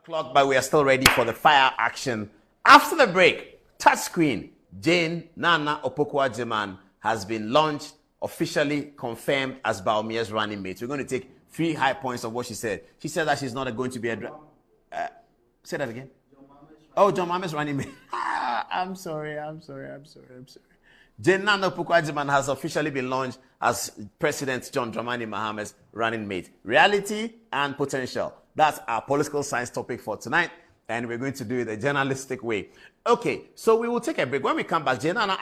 O'clock, but we are still ready for the fire action. After the break, touchscreen, Jane Nana Opoku-Agyeman has been launched, officially confirmed as Bawumia's running mate. We're going to take 3 high points of what she said. She said that she's not going to be a... say that again. John Mahama's running mate. I'm sorry. Jane Nana Opoku-Agyeman has officially been launched as President John Dramani Mahama's running mate. Reality and potential. That's our political science topic for tonight, and we're going to do it the journalistic way. Okay, so we will take a break. When we come back, Jane Nana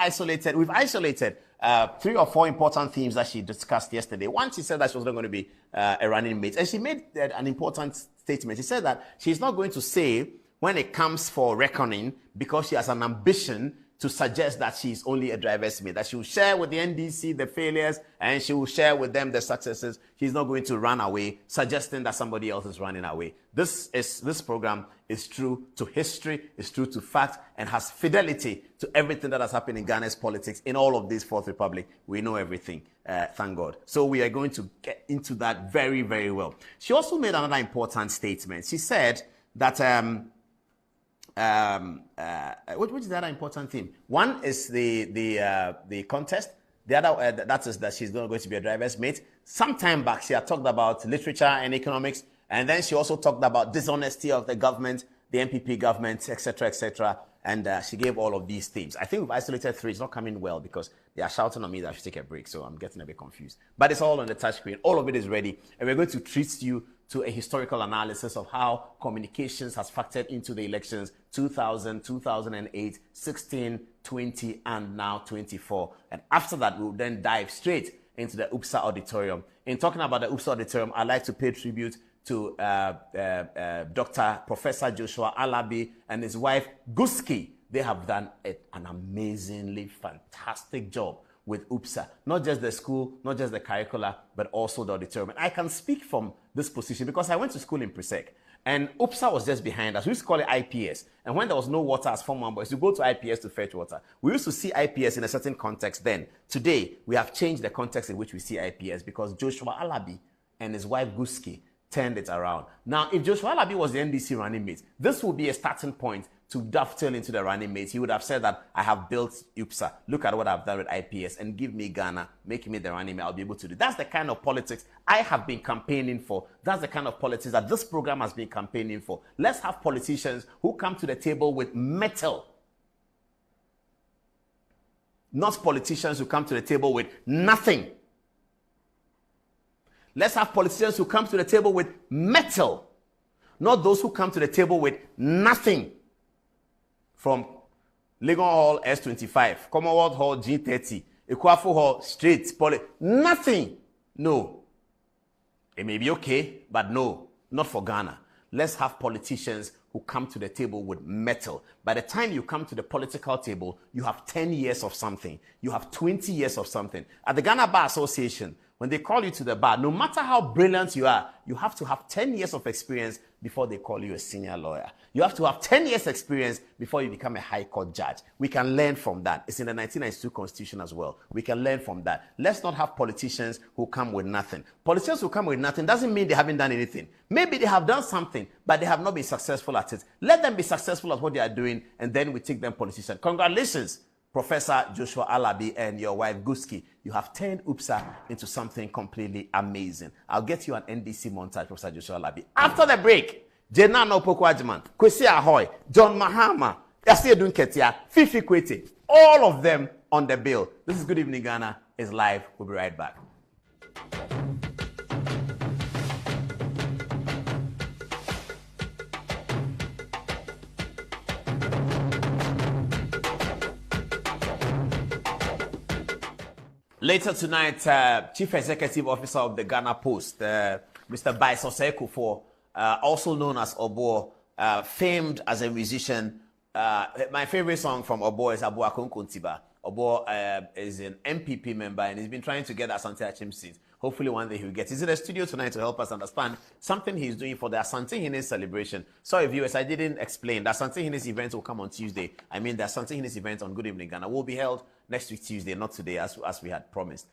we've isolated 3 or 4 important themes that she discussed yesterday. One, she said that she was not going to be a running mate, and she made an important statement. She said that she's not going to say when it comes for reckoning because she has an ambition to suggest that she's only a driver's mate, that she will share with the NDC the failures and she will share with them the successes. She's not going to run away, suggesting that somebody else is running away. This program is true to history, is true to fact, and has fidelity to everything that has happened in Ghana's politics. In all of this Fourth Republic, we know everything, thank God. So we are going to get into that very, very well. She also made another important statement. She said that which is the other important theme? One is the contest. The other that is that she's not going to be a driver's mate. Some time back, she had talked about literature and economics, And then she also talked about dishonesty of the government, the NPP government, etc., etc. And she gave all of these themes. I think we've isolated 3. It's not coming well because they are shouting on me that I should take a break. So I'm getting a bit confused. But it's all on the touch screen. All of it is ready. And we're going to treat you to a historical analysis of how communications has factored into the elections 2000, 2008, 16, 20, and now 24. And after that, we'll then dive straight into the UPSA auditorium. In talking about the UPSA auditorium, I'd like to pay tribute to Dr. Professor Joshua Alabi and his wife, Guski. They have done an amazingly fantastic job with UPSA. Not just the school, not just the curricula, but also the auditorium. And I can speak from this position because I went to school in Presec. And UPSA was just behind us. We used to call it IPS. And when there was no water as Form 1 boys, you go to IPS to fetch water. We used to see IPS in a certain context then. Today, we have changed the context in which we see IPS because Joshua Alabi and his wife, Guski, turned it around. Now, if Joshua Alabi was the NDC running mate, this would be a starting point to dovetail into the running mates. He would have said that I have built UPSA. Look at what I've done with IPS and give me Ghana, make me the running mate. I'll be able to do. That's the kind of politics I have been campaigning for. That's the kind of politics that this program has been campaigning for. Let's have politicians who come to the table with metal. Not politicians who come to the table with nothing. Let's have politicians who come to the table with metal, not those who come to the table with nothing. From Legon Hall S25, Commonwealth Hall G30, Equafo Hall Straight, nothing. No. It may be okay, but no, not for Ghana. Let's have politicians who come to the table with metal. By the time you come to the political table, you have 10 years of something. You have 20 years of something. At the Ghana Bar Association, when they call you to the bar, no matter how brilliant you are, you have to have 10 years of experience before they call you a senior lawyer. You have to have 10 years experience before you become a high court judge. We can learn from that. It's in the 1992 Constitution as well. We can learn from that. Let's not have politicians who come with nothing. Politicians who come with nothing doesn't mean they haven't done anything. Maybe they have done something, but they have not been successful at it. Let them be successful at what they are doing, and then we take them politicians. Congratulations, Professor Joshua Alabi and your wife Guski. You have turned UPSA into something completely amazing. I'll get you an NDC montage, Professor Joshua Alabi. After the break, Jenana Opoku-Agyeman, Kwesi Ahoy, John Mahama, Yasi Edun Ketia, Fifi Kwete, all of them on the bill. This is Good Evening Ghana. It's live. We'll be right back. Later tonight, Chief Executive Officer of the Ghana Post, Mr. Baiso Ekufor, also known as Obo, famed as a musician. My favorite song from Obo is Abu Akonkontiba. Obo is an MPP member and he's been trying to get Asante Achim seat. Hopefully one day he'll get. He's in the studio tonight to help us understand something he's doing for the Asante Hines celebration. Sorry viewers, I didn't explain. The Asante Hines event will come on Tuesday. I mean the Asante Hines event on Good Evening Ghana will be held next week Tuesday, not today as we had promised.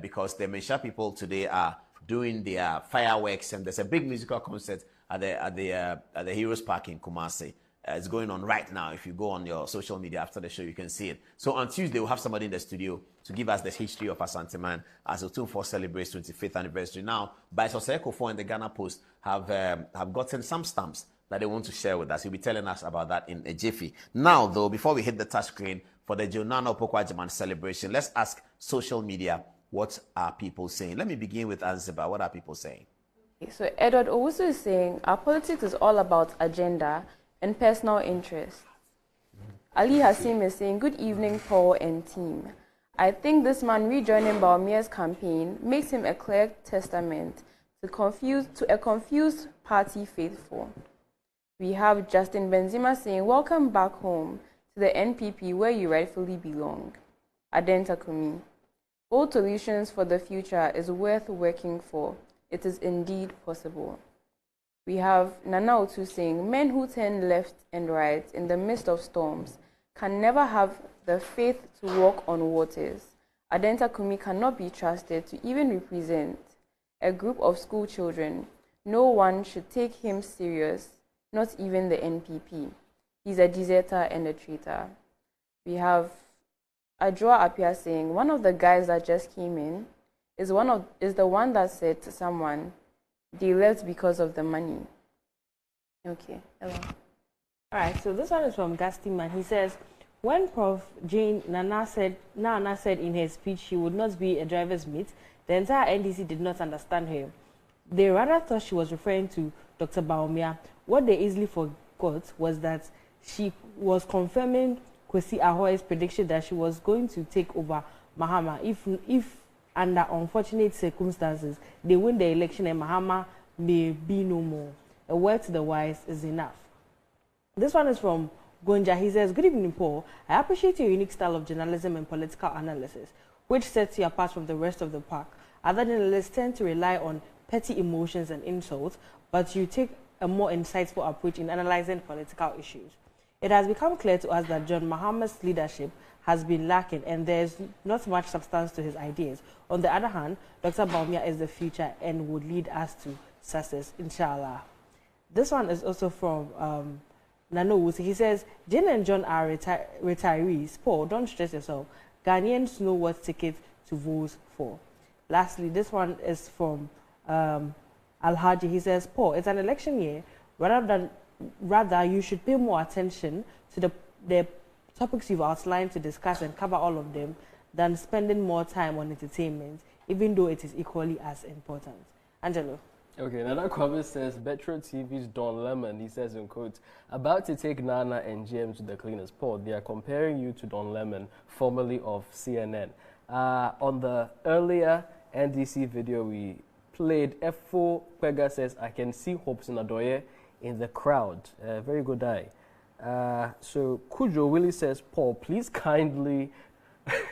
Because the Mesha people today are doing their fireworks and there's a big musical concert at the Heroes Park in Kumasi. It's going on right now. If you go on your social media after the show, you can see it. So on Tuesday, we'll have somebody in the studio to give us the history of Asante Man as Otumfuo celebrates 25th anniversary. Now, Baiso Ekufor and the Ghana Post have gotten some stamps that they want to share with us. He'll be telling us about that in a jiffy. Now, though, before we hit the touch screen for the Jonana Opoku-Agyeman celebration, let's ask social media, what are people saying? Let me begin with Anziba. What are people saying? So Edward Owusu is saying, our politics is all about agenda and personal interest. Ali Hassim is saying, good evening, Paul and team. I think this man rejoining Baumia's campaign makes him a clear testament to a confused party faithful. We have Justin Benzema saying, welcome back home to the NPP where you rightfully belong. Adenta Kumi. Bold solutions for the future is worth working for. It is indeed possible. We have Nana Otu saying, men who turn left and right in the midst of storms can never have the faith to walk on waters. Adenta Kumi cannot be trusted to even represent a group of school children. No one should take him serious, not even the NPP. He's a deserter and a traitor. We have Adjoa Apia saying, one of the guys that just came in is the one that said to someone, they left because of the money. Okay, hello. All right, so this one is from Gasti Man. He says, when Prof. Jane Nana said in her speech she would not be a driver's mate, the entire NDC did not understand her. They rather thought she was referring to Dr. Bawumia. What they easily forgot was that she was confirming Kwesi Ahoy's prediction that she was going to take over Mahama if under unfortunate circumstances they win the election and Mahama may be no more. A word to the wise is enough. This one is from Gonja. He says, good evening, Paul. I appreciate your unique style of journalism and political analysis, which sets you apart from the rest of the pack. Other journalists tend to rely on petty emotions and insults, but you take a more insightful approach in analyzing political issues. It has become clear to us that John Mahama's leadership has been lacking and there's not much substance to his ideas. On the other hand, Dr. Bawumia is the future and would lead us to success, inshallah. This one is also from Nano Wusi. He says, Jane and John are retirees. Paul, don't stress yourself. Ghanaians know what ticket to vote for. Lastly, this one is from Al-Haji. He says, Paul, it's an election year. Rather, you should pay more attention to the topics you've outlined to discuss and cover all of them than spending more time on entertainment, even though it is equally as important. Angelo. Okay, Nana Kwame says, Betro TV's Don Lemon, he says in quotes, about to take Nana and GM to the cleaners. Paul, they are comparing you to Don Lemon, formerly of CNN. On the earlier NDC video we played, F4 Kwega says, I can see Hobson Adoye in the crowd. Very good eye. So Kujo Willie says, Paul, please kindly,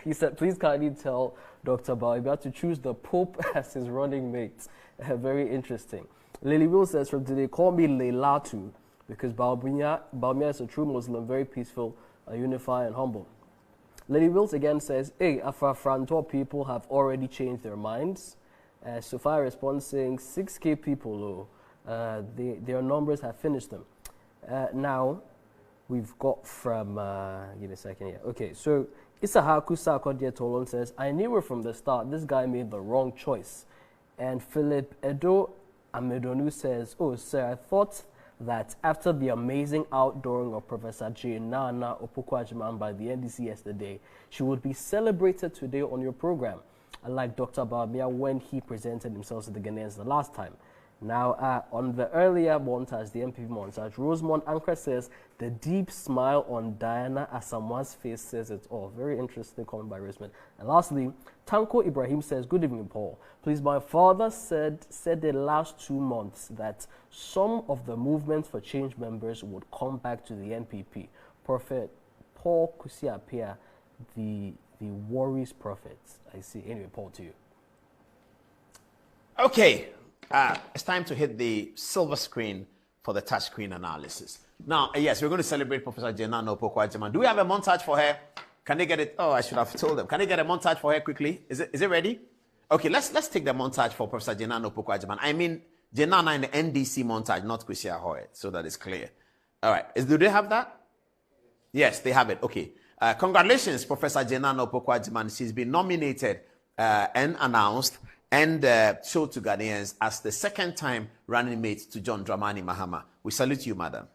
he said, please kindly tell Dr. Bawumia to choose the Pope as his running mate. Very interesting. Lily Will says, from today, call me Leilatu, because Bawumia is a true Muslim, very peaceful, unified and humble. Lily Wills again says, hey, Afro-Frantor people have already changed their minds. Sophia responds saying, 6K people, their numbers have finished them. Now, we've got from, give me a second here. Okay, so Isahaku Sarkodie Tolon says, I knew her from the start. This guy made the wrong choice. And Philip Edo Amedonu says, oh, sir, I thought that after the amazing outdooring of Professor Jane Nana Opoku-Agyeman by the NDC yesterday, she would be celebrated today on your program, unlike Dr. Bawumia when he presented himself to the Ghanaians the last time. Now, on the earlier montage, the MPP montage, Rosemont Anchor says, the deep smile on Diana Asamoah's face says it all. Very interesting comment by Rosemont. And lastly, Tanko Ibrahim says, good evening, Paul. Please, my father said the last 2 months that some of the Movement for Change members would come back to the NPP. Prophet Paul Kusi Appiah, the Warriors prophet. I see. Anyway, Paul, to you. Okay. It's time to hit the silver screen for the touchscreen analysis. Now, yes, we're going to celebrate Professor Jane Nana Opoku-Agyeman. Do we have a montage for her? Can they get it? Oh, I should have told them. Can they get a montage for her quickly? Is it ready? Okay, let's take the montage for Professor Jane Nana Opoku-Agyeman. I mean, Jane Nana in the NDC montage, not Kwesi Ahoy, so that it's clear. All right. Do they have that? Yes, they have it. Okay. Congratulations, Professor Jane Nana Opoku-Agyeman. She's been nominated and announced and showed to Ghanaians as the second time running mate to John Dramani Mahama. We salute you, madam.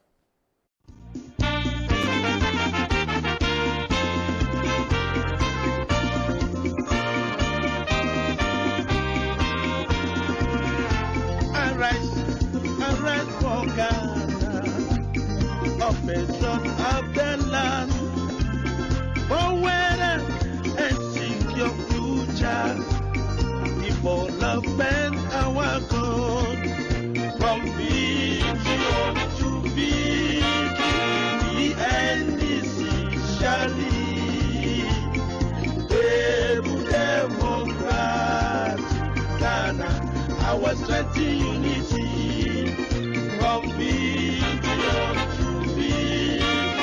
I rise for Ghana, operation of the land, for weather and seek your future. People of men our God, from vision to victory, the NDC shall lead. Able Democrat, Ghana, our strength in unity, from vision to victory.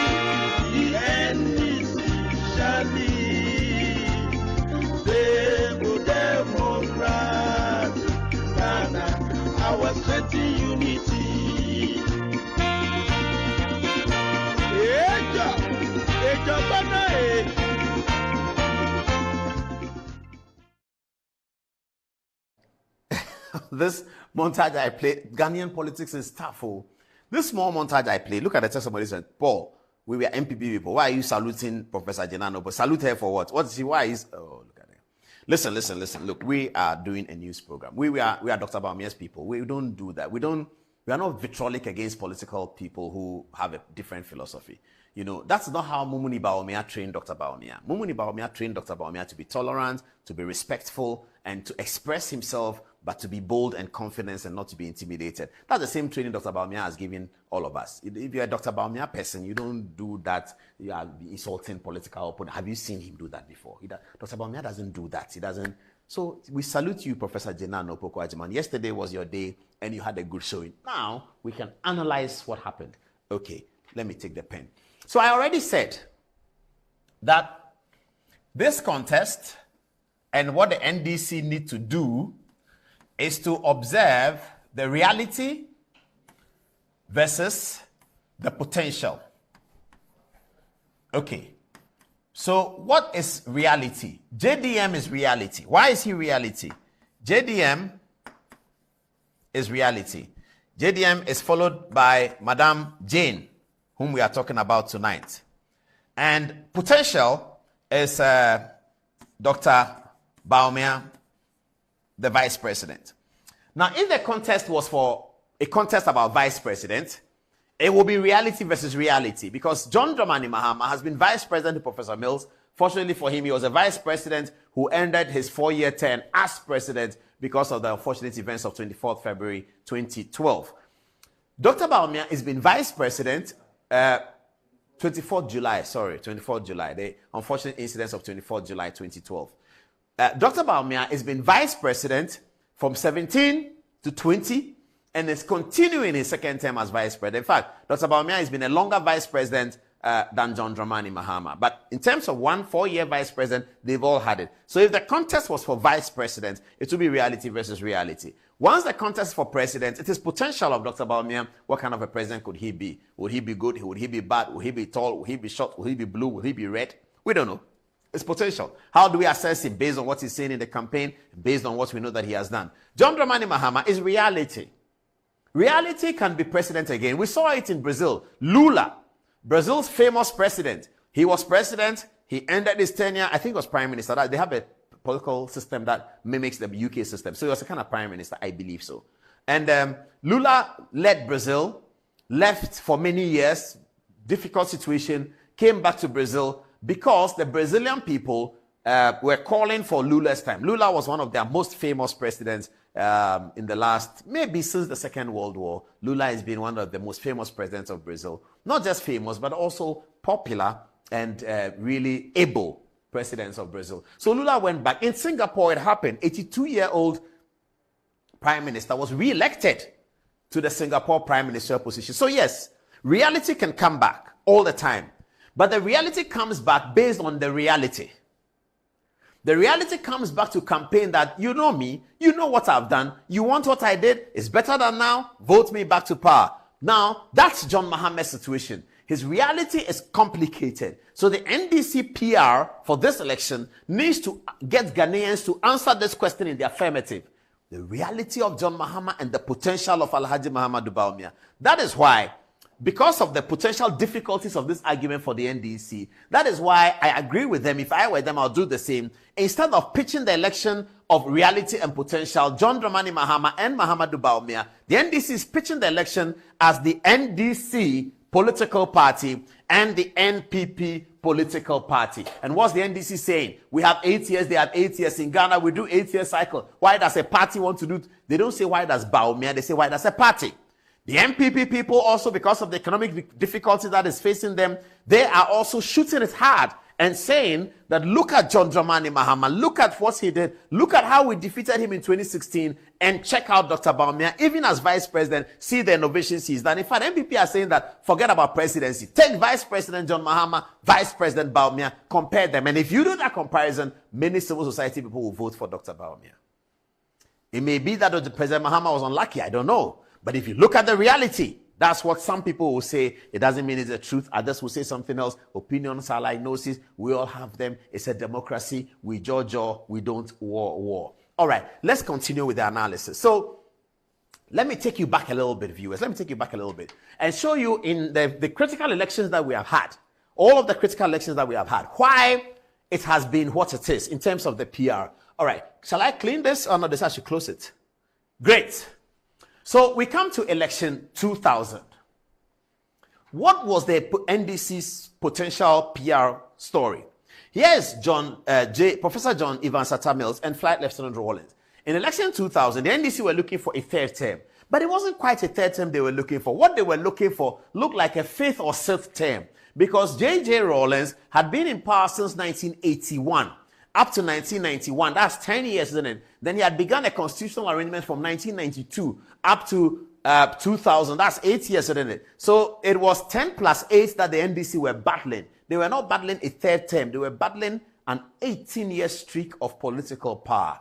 this montage I played, Ghanaian politics is tough. Oh. This small montage I played, look at the testimony. Said, Paul, we were MPP people. Why are you saluting Professor Jenano? But salute her for what? What is she? Why is? Oh, look at it. Listen. Look, we are doing a news program. We are Dr. Bawumia's people. We don't do that. We are not vitriolic against political people who have a different philosophy. You know, that's not how Mumuni Bawumia trained Dr. Bawumia. Mumuni Bawumia trained Dr. Bawumia to be tolerant, to be respectful, and to express himself, but to be bold and confident and not to be intimidated. That's the same training Dr. Bawumia has given all of us. If you're a Dr. Bawumia person, you don't do that. You are insulting political opponent. Have you seen him do that before? Dr. Bawumia doesn't do that. He doesn't. So we salute you, Professor Jenano Opoku-Agyeman. Yesterday was your day, and you had a good showing. Now we can analyze what happened. Okay, let me take the pen. So I already said that this contest and what the NDC need to do is to observe the reality versus the potential. Okay. So what is reality? JDM is reality. Why is he reality? JDM is reality. JDM is followed by Madame Jane, whom we are talking about tonight. And potential is Dr. Bawumia, the vice president. Now, if the contest was for a contest about vice president, it will be reality versus reality, because John Dramani Mahama has been vice president to Professor Mills. Fortunately for him, he was a vice president who ended his 4-year term as president because of the unfortunate events of 24th February 2012. Dr. Bawumia has been vice president 24th July, the unfortunate incidents of 24th July 2012. Dr. Bawumia has been vice president from 17 to 20 and is continuing his second term as vice president. In fact, Dr. Bawumia has been a longer vice president than John Dramani Mahama. But in terms of 4-year vice president, they've all had it. So if the contest was for vice president, it would be reality versus reality. Once the contest for president, it is potential of Dr. Bawumia. What kind of a president could he be? Would he be good? Would he be bad? Would he be tall? Would he be short? Would he be blue? Would he be red? We don't know. It's potential. How do we assess him? Based on what he's saying in the campaign, based on what we know that he has done. John Dramani Mahama is reality. Reality can be president again. We saw it in Brazil. Lula, Brazil's famous president. He was president. He ended his tenure. I think he was prime minister. They have a political system that mimics the UK system. So he was a kind of prime minister, I believe so. And Lula led Brazil, left for many years, difficult situation, came back to Brazil because the Brazilian people were calling for Lula's time. Lula was one of their most famous presidents in the last, maybe since the Second World War. Lula has been one of the most famous presidents of Brazil. Not just famous, but also popular and really able presidents of Brazil. So Lula went back. In Singapore, it happened. 82-year-old prime minister was re-elected to the Singapore prime minister position. So yes, reality can come back all the time. But the reality comes back based on the reality. The reality comes back to campaign that, you know me, you know what I've done, you want what I did, it's better than now, vote me back to power. Now, that's John Mahama's situation. His reality is complicated. So the NDC PR for this election needs to get Ghanaians to answer this question in the affirmative. The reality of John Mahama and the potential of Alhaji Muhammadu Bawumia. That is why, because of the potential difficulties of this argument for the NDC, that is why I agree with them. If I were them, I'll do the same. Instead of pitching the election of reality and potential, John Dramani Mahama and Muhammadu Bawumia, the NDC is pitching the election as the NDC political party and the NPP political party. And what's the NDC saying? We have 8 years, they have 8 years. In Ghana, we do 8-year cycle. Why does a party want to do? They don't say why does Bawumia, they say why does a party? The NPP people also, because of the economic difficulty that is facing them, they are also shooting it hard and saying that look at John Dramani Mahama, look at what he did, look at how we defeated him in 2016, and check out Dr. Bawumia, even as vice president, see the innovations he's done. In fact, NPP are saying that forget about presidency. Take Vice President John Mahama, Vice President Bawumia, compare them. And if you do that comparison, many civil society people will vote for Dr. Bawumia. It may be that President Mahama was unlucky, I don't know. But if you look at the reality, that's what some people will say. It doesn't mean it's the truth. Others will say something else. Opinions are like noses. We all have them. It's a democracy. We judge or we don't war. All right, let's continue with the analysis. So Let me take you back a little bit, viewers. Let me take you back a little bit and show you in the critical elections that we have had, all of the critical elections that we have had, why it has been what it is in terms of the PR. All right, shall I clean this or not? I should close it. Great. So we come to election 2000. What was the NDC's potential PR story? Here's Professor John Evans Atta Mills and Flight Lieutenant Rawlings. In election 2000, the NDC were looking for a third term, but it wasn't quite a third term they were looking for. What they were looking for looked like a fifth or sixth term, because J.J. Rawlings had been in power since 1981 up to 1991. That's 10 years, isn't it? Then he had begun a constitutional arrangement from 1992 up to 2000. That's 8 years, isn't it? So it was 10 plus 8 that the NDC were battling. They were not battling a third term. They were battling an 18-year streak of political power.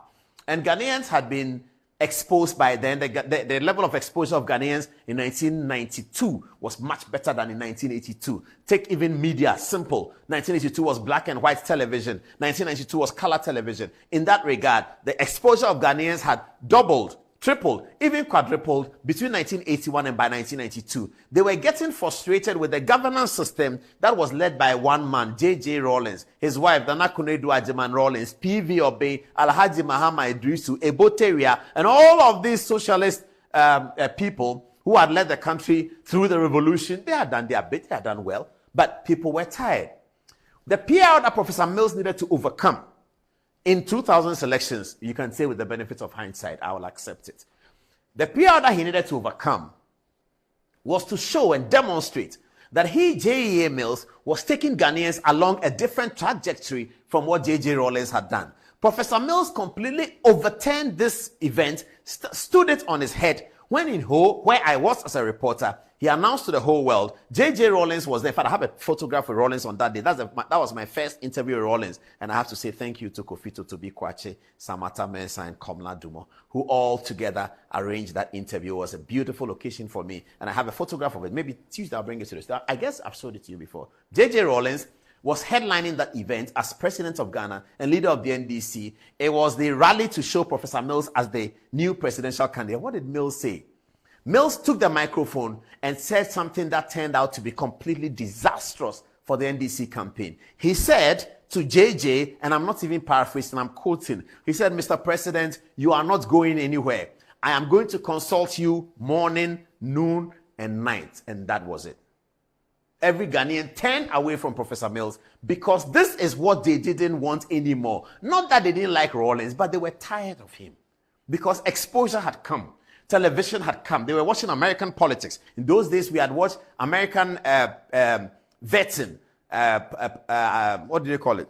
And Ghanaians had been exposed by then. The level of exposure of Ghanaians in 1992 was much better than in 1982. Take even media, simple. 1982 was black and white television. 1992 was color television. In that regard, the exposure of Ghanaians had doubled, tripled, even quadrupled between 1981 and by 1992. They were getting frustrated with the governance system that was led by one man, J.J. Rawlings, his wife, Nana Kunedu Ajiman Rawlings, P.V. Obey, Alhaji Mahama Idrisu, Eboteria, and all of these socialist people who had led the country through the revolution. They had done their bit, they had done well, but people were tired. The PR that Professor Mills needed to overcome in 2000 elections, you can say with the benefit of hindsight, I will accept it. The PR that he needed to overcome was to show and demonstrate that he, J.E.A. Mills, was taking Ghanaians along a different trajectory from what J.J. Rawlings had done. Professor Mills completely overturned this event, stood it on his head, when in Ho, where I was as a reporter, he announced to the whole world, J.J. Rawlings was there. In fact, I have a photograph with Rawlings on that day. That was my first interview with Rawlings. And I have to say thank you to Kofito, Tobi Kwache, Samata Mensah, and Komla Dumo, who all together arranged that interview. It was a beautiful occasion for me. And I have a photograph of it. Maybe Tuesday I'll bring it to the studio. I guess I've showed it to you before. J.J. Rawlings was headlining that event as president of Ghana and leader of the NDC. It was the rally to show Professor Mills as the new presidential candidate. What did Mills say? Mills took the microphone and said something that turned out to be completely disastrous for the NDC campaign. He said to JJ, and I'm not even paraphrasing, I'm quoting, he said, Mr. President, you are not going anywhere. I am going to consult you morning, noon, and night. And that was it. Every Ghanaian turned away from Professor Mills because this is what they didn't want anymore. Not that they didn't like Rawlings, but they were tired of him because exposure had come. Television had come. They were watching American politics. In those days, we had watched American vetting. What do they call it?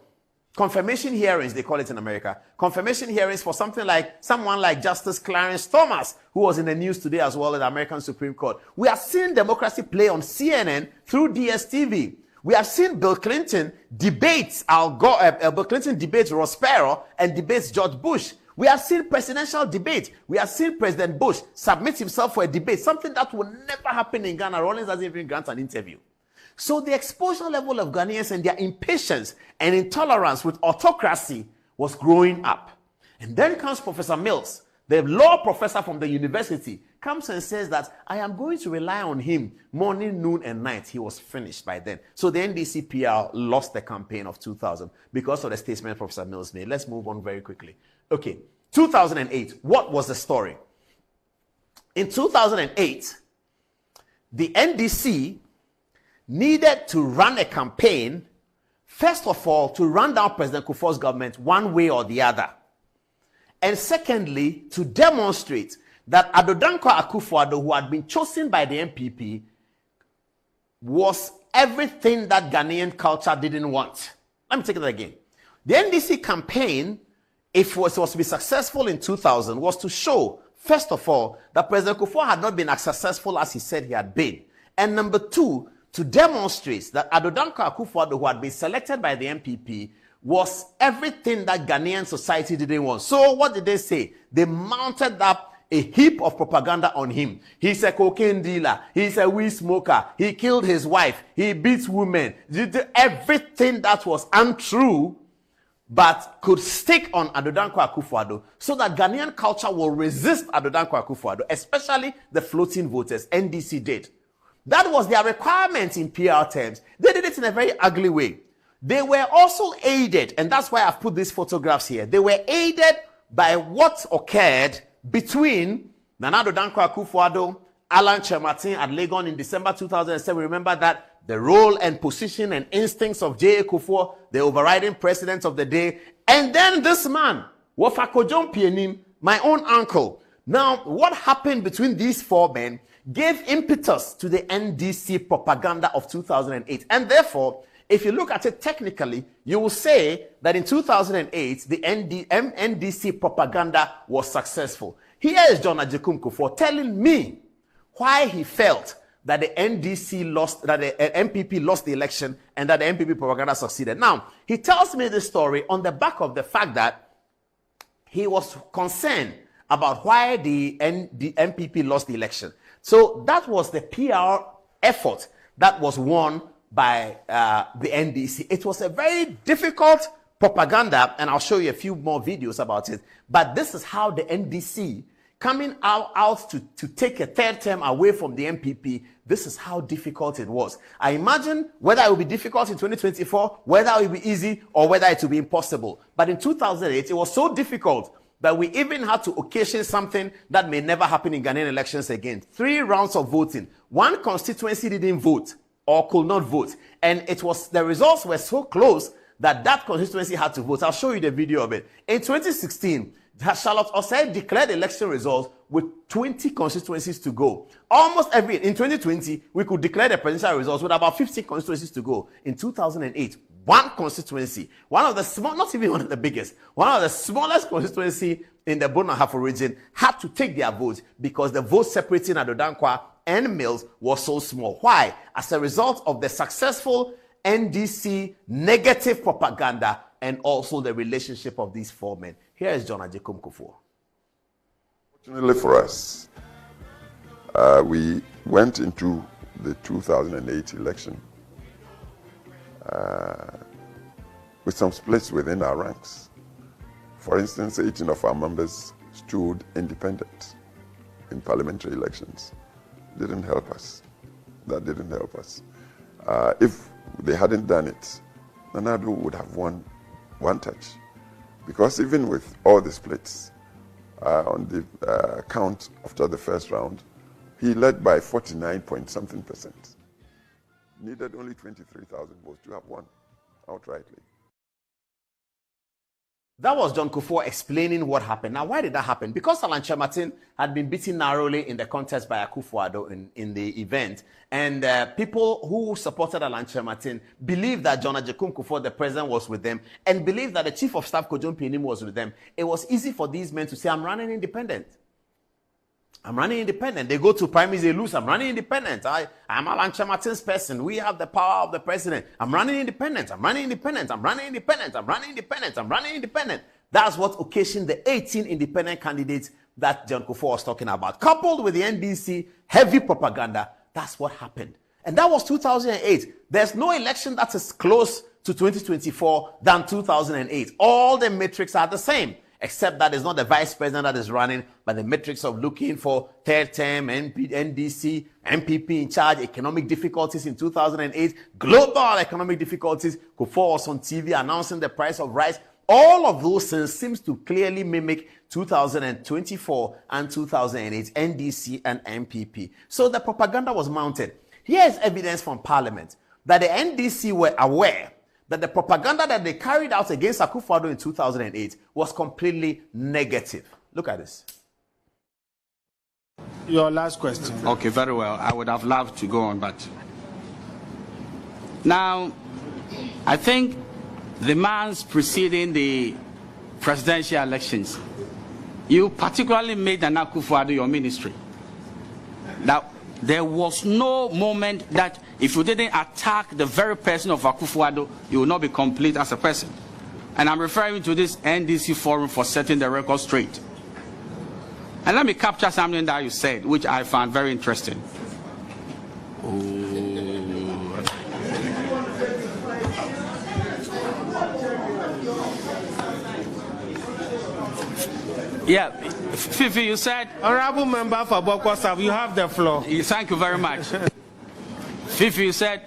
Confirmation hearings, they call it in America. Confirmation hearings for someone like Justice Clarence Thomas, who was in the news today as well at the American Supreme Court. We have seen democracy play on CNN through DSTV. We have seen Bill Clinton debates Bill Clinton debates Ross Perot and debates George Bush. We have seen presidential debate. We have seen President Bush submit himself for a debate, something that will never happen in Ghana. Rawlings doesn't even grant an interview. So the exposure level of Ghanaians and their impatience and intolerance with autocracy was growing up. And then comes Professor Mills, the law professor from the university, comes and says that I am going to rely on him morning, noon, and night. He was finished by then. So the NDC PR lost the campaign of 2000 because of the statement Professor Mills made. Let's move on very quickly. Okay, 2008, what was the story? In 2008, the NDC needed to run a campaign, first of all, to run down President Kufuor's government one way or the other. And secondly, to demonstrate that Addo Dankwa Akufo-Addo, who had been chosen by the NPP, was everything that Ghanaian culture didn't want. Let me take it again. The NDC campaign, if it was to be successful in 2000, was to show, first of all, that President Kufuor had not been as successful as he said he had been. And number two, to demonstrate that Addo Dankwa Akufo-Addo, who had been selected by the NPP, was everything that Ghanaian society didn't want. So what did they say? They mounted up a heap of propaganda on him. He's a cocaine dealer. He's a weed smoker. He killed his wife. He beats women. Everything that was untrue, but could stick on Addo Dankwa Akufo-Addo so that Ghanaian culture will resist Addo Dankwa Akufo-Addo, especially the floating voters. NDC did. That was their requirement in PR terms. They did it in a very ugly way. They were also aided, and that's why I've put these photographs here. They were aided by what occurred between Nana Addo Dankwa Akufo-Addo, Alan Kyerematen at Legon in December 2007. Remember that the role and position and instincts of J.A. Kufuor, the overriding president of the day, and then this man, Wofako John Pienim, my own uncle. Now, what happened between these four men gave impetus to the NDC propaganda of 2008. And therefore, if you look at it technically, you will say that in 2008, the NDC propaganda was successful. Here is John Agyekum Kufuor telling me why he felt that the NDC lost, that the MPP lost the election and that the MPP propaganda succeeded. Now, he tells me this story on the back of the fact that he was concerned about why the MPP lost the election. So that was the PR effort that was won by the NDC. It was a very difficult propaganda, and I'll show you a few more videos about it. But this is how the NDC, coming out to take a third term away from the MPP, this is how difficult it was. I imagine whether it will be difficult in 2024, whether it will be easy, or whether it will be impossible. But in 2008, it was so difficult that we even had to occasion something that may never happen in Ghanaian elections again. 3 rounds of voting. One constituency didn't vote or could not vote. And the results were so close that constituency had to vote. I'll show you the video of it. In 2016, Charlotte Osei declared election results with 20 constituencies to go. In 2020, we could declare the presidential results with about 15 constituencies to go. In 2008, one constituency, one of the small, not even one of the biggest, one of the smallest constituency in the Bono Ahafo region had to take their votes because the vote separating Addo Dankwa and Mills was so small. Why? As a result of the successful NDC negative propaganda and also the relationship of these 4 men. Here is John Agyekum Kufuor. Fortunately for us, we went into the 2008 election with some splits within our ranks. For instance, 18 of our members stood independent in parliamentary elections. Didn't help us. That didn't help us. If they hadn't done it, Nana Addo would have won one touch. Because even with all the splits on the count after the first round, he led by 49-point-something%. Needed only 23,000 votes to have won outrightly. That was John Kufuor explaining what happened. Now, why did that happen? Because Alan Kyerematen had been beaten narrowly in the contest by Akufo-Addo in the event. And people who supported Alan Kyerematen believed that John Agyekum Kufuor, the president, was with them, and believed that the chief of staff, Kojo Pienim, was with them. It was easy for these men to say, I'm running independent. I'm running independent. They go to primaries, they lose. I'm running independent. I'm Alan Kyerematen's person. We have the power of the president. I'm running independent. I'm running independent. I'm running independent. I'm running independent. I'm running independent. That's what occasioned the 18 independent candidates that John Kufuor was talking about. Coupled with the NDC heavy propaganda, that's what happened. And that was 2008. There's no election that is close to 2024 than 2008. All the metrics are the same, except that it's not the vice president that is running, but the metrics of looking for third term, NDC, MPP in charge, economic difficulties in 2008, global economic difficulties. Kufuor was on TV announcing the price of rice. All of those things seems to clearly mimic 2024 and 2008 NDC and MPP. So the propaganda was mounted. Here is evidence from Parliament that the NDC were aware that the propaganda that they carried out against Akufo-Addo in 2008 was completely negative. Look at this. Your last question. Okay, very well. I would have loved to go on, but now I think the months preceding the presidential elections, you particularly made Nana Akufo-Addo your ministry. Now, there was no moment that if you didn't attack the very person of Akufo-Addo, you will not be complete as a person. And I'm referring to this NDC forum for setting the record straight. And let me capture something that you said, which I found very interesting. Yeah, Fifi, you said... Honorable Member for Bokwa South, you have the floor. Thank you very much. Fifi, you said,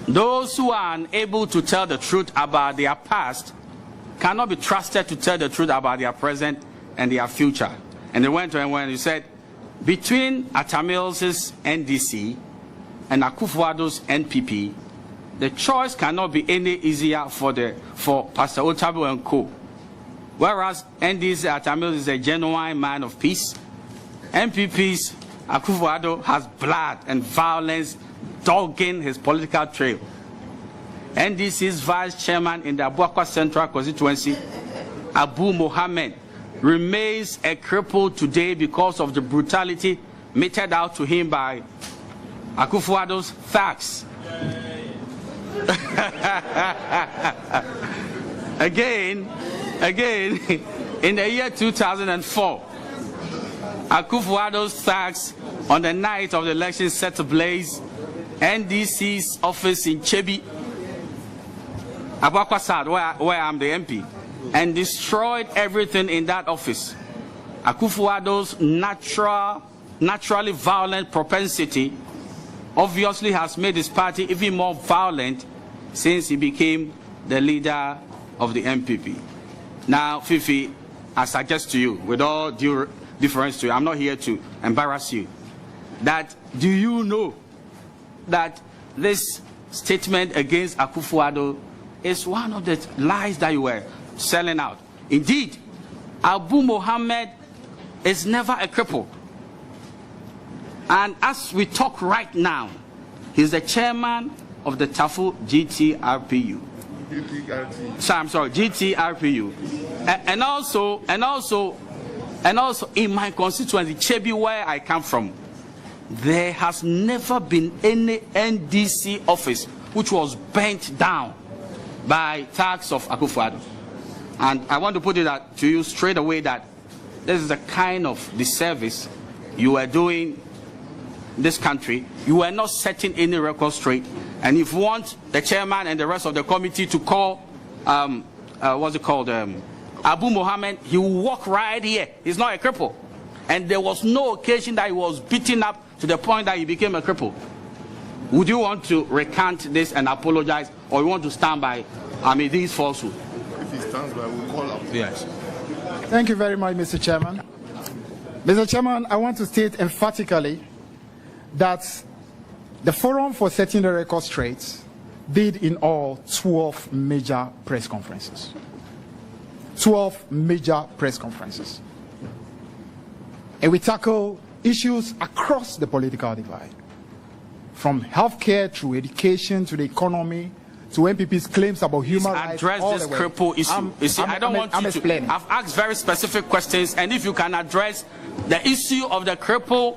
those who are unable to tell the truth about their past cannot be trusted to tell the truth about their present and their future. And they went on when you said, between Atamil's NDC and Akufo-Addo's NPP, the choice cannot be any easier for Pastor Otabil and co. Whereas NDC Atamil is a genuine man of peace, NPP's Akufo-Addo has blood and violence dogging his political trail. NDC's vice chairman in the Abuakwa Central constituency, Abu Mohammed, remains a cripple today because of the brutality meted out to him by Akufo-Addo's thugs. Again, in the year 2004, Akufo-Addo's thugs on the night of the election set ablaze NDC's office in Chebi, Abuakwa South, where I'm the MP, and destroyed everything in that office. Akufo-Addo's naturally violent propensity obviously has made his party even more violent since he became the leader of the MPP. Now, Fifi, I suggest to you, with all due deference to you, I'm not here to embarrass you, that do you know that this statement against Akufo-Addo is one of the lies that you were selling out? Indeed, Abu Mohammed is never a cripple. And as we talk right now, he's the chairman of the TAFU GTRPU. GTRPU. And also in my constituency, Chebi, where I come from, there has never been any NDC office which was burnt down by thugs of Akufo-Addo. And I want to put it to you straight away that this is the kind of disservice you are doing this country. You are not setting any record straight. And if you want the chairman and the rest of the committee to call, Abu Mohammed, he will walk right here. He's not a cripple. And there was no occasion that he was beaten up to the point that he became a cripple. Would you want to recant this and apologize, or you want to stand by, these falsehoods? If he stands by, we'll call out. Yes. Thank you very much, Mr. Chairman. Mr. Chairman, I want to state emphatically that the Forum for Setting the Record Straight did in all 12 major press conferences. 12 major press conferences. And we tackle issues across the political divide, from healthcare to education to the economy to MPP's claims about human rights. Address this cripple issue. You see, I don't want you to. I've asked very specific questions, and if you can address the issue of the cripple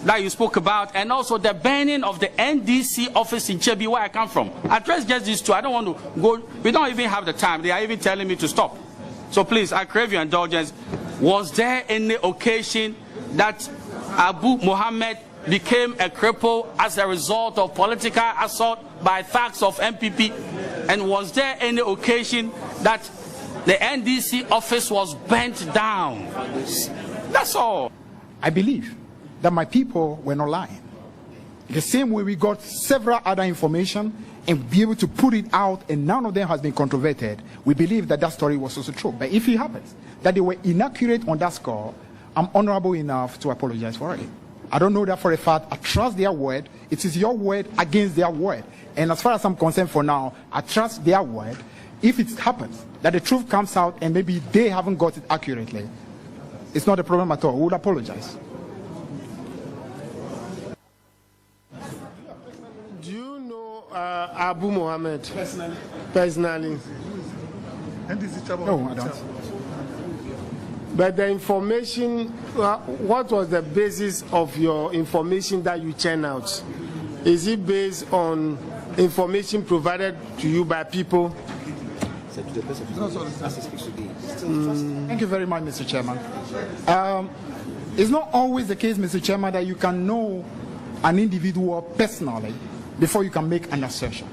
that you spoke about, and also the burning of the NDC office in Chebi, where I come from. Address just these two. I don't want to go. We don't even have the time. They are even telling me to stop. So please, I crave your indulgence. Was there any occasion that Abu Mohammed became a cripple as a result of political assault by thugs of MPP? And was there any occasion that the NDC office was burnt down? That's all. I believe that my people were not lying. The same way we got several other information and be able to put it out, and none of them has been controverted, we believe that that story was also true. But if it happens that they were inaccurate on that score, I'm honorable enough to apologize for it. I don't know that for a fact. I trust their word. It is your word against their word. And as far as I'm concerned for now, I trust their word. If it happens that the truth comes out and maybe they haven't got it accurately, it's not a problem at all. We would apologize. Do you know Abu Mohammed? Personally? No, I don't. But the information, what was the basis of your information that you churn out? Is it based on information provided to you by people? Thank you very much, Mr. Chairman. It's not always the case, Mr. Chairman, that you can know an individual personally before you can make an assertion.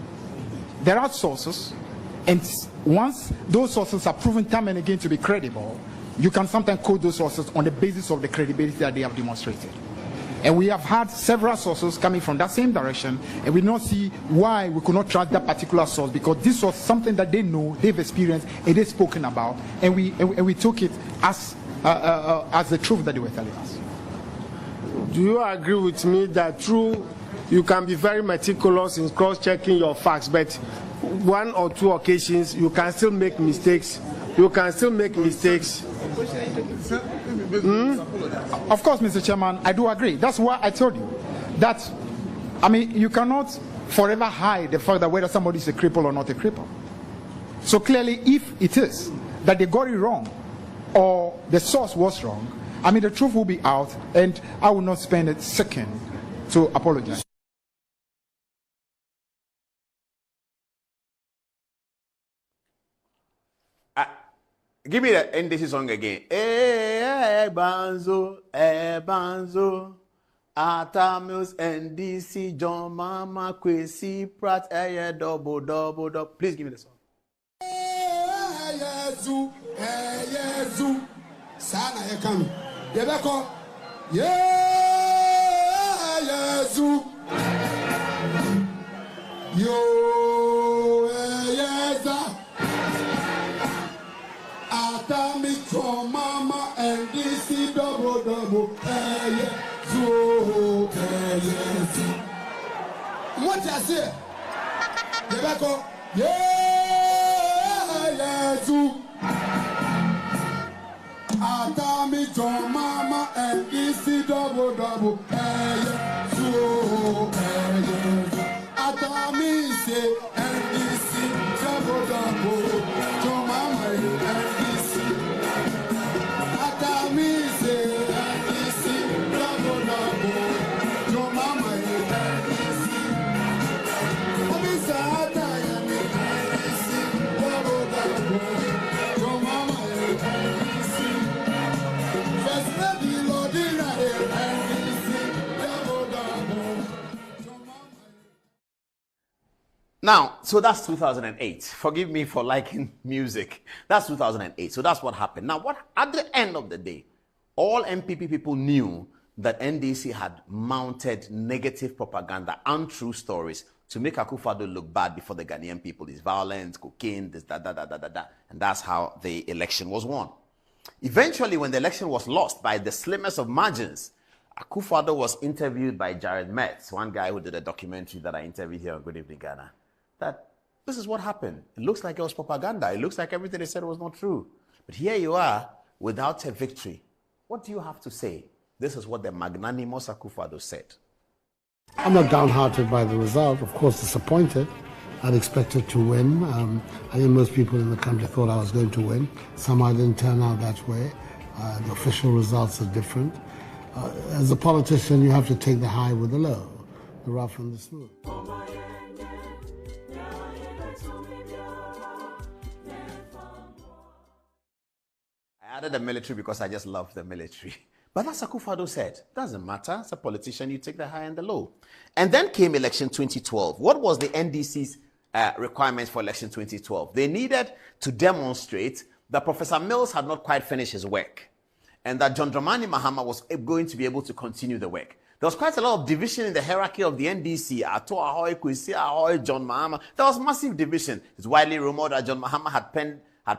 There are sources, and once those sources are proven time and again to be credible, you can sometimes quote those sources on the basis of the credibility that they have demonstrated. And we have had several sources coming from that same direction, and we don't see why we could not trust that particular source, because this was something that they know, they've experienced, and they've spoken about, and we took it as the truth that they were telling us. Do you agree with me that true, you can be very meticulous in cross-checking your facts, but one or two occasions you can still make mistakes? You can still make mistakes. Of course, Mr. Chairman, I do agree. That's why I told you that, I mean, you cannot forever hide the fact that whether somebody is a cripple or not a cripple. So clearly, if it is that they got it wrong or the source was wrong, I mean, the truth will be out, and I will not spend a second to apologize. Give me the NDC song again. Banzo, Banzo. Atamils, NDC, John Mama, Kwesi, Pratt, double. Please give me the song. Yezu. Sana yekami. Yebeko. Yezu. Yo, yeza. Atami from Mama and DC double. Yezu. What I say? Yebeko. Yezu. Atami from Mama and DC double. Yezu. Atami say NDC double. From Mama and DC. Atami say NDC double. From Mama and DC. Obisa Atami NDC double. From Mama and DC. First lady Lordina NDC double. Now, so that's 2008. Forgive me for liking music. That's 2008. So that's what happened. Now, what at the end of the day, all MPP people knew that NDC had mounted negative propaganda, untrue stories to make Akufo-Addo look bad before the Ghanaian people. This violence, cocaine, this, da. And that's how the election was won. Eventually, when the election was lost by the slimmest of margins, Akufo-Addo was interviewed by Jared Metz, one guy who did a documentary that I interviewed here on Good Evening Ghana, that this is what happened. It looks like it was propaganda. It looks like everything they said was not true. But here you are without a victory. What do you have to say? This is what the magnanimous Akufo-Addo said. I'm not downhearted by the result. Of course, disappointed. I'd expected to win. I think most people in the country thought I was going to win. Somehow it didn't turn out that way. The official results are different. As a politician, you have to take the high with the low, the rough and the smooth. I added the military because I just love the military. But as Akufo-Addo said, doesn't matter. As a politician, you take the high and the low. And then came election 2012. What was the NDC's requirements for election 2012? They needed to demonstrate that Professor Mills had not quite finished his work and that John Dramani Mahama was going to be able to continue the work. There was quite a lot of division in the hierarchy of the NDC. Ato Ahoy, Kwesi Ahoy, John Mahama. There was massive division. It's widely rumored that John Mahama had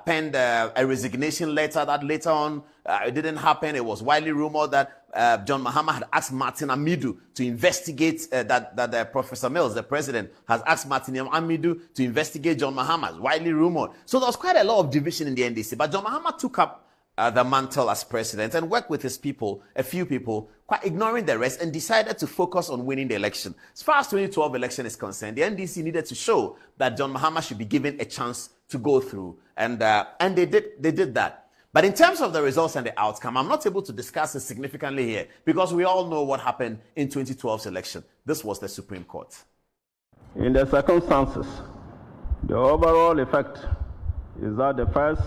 penned a resignation letter that later on it didn't happen. It was widely rumored that John Mahama had asked Martin Amidu to investigate that Professor Mills, the president, has asked Martin Amidu to investigate John Mahama. It's widely rumored. So there was quite a lot of division in the NDC. But John Mahama took up the mantle as president and worked with his people, a few people, quite ignoring the rest, and decided to focus on winning the election. As far as 2012 election is concerned, the NDC needed to show that John Mahama should be given a chance to go through, and they did that. But in terms of the results and the outcome, I'm not able to discuss it significantly here because we all know what happened in 2012's election. This was the Supreme Court. In the circumstances, the overall effect is that the first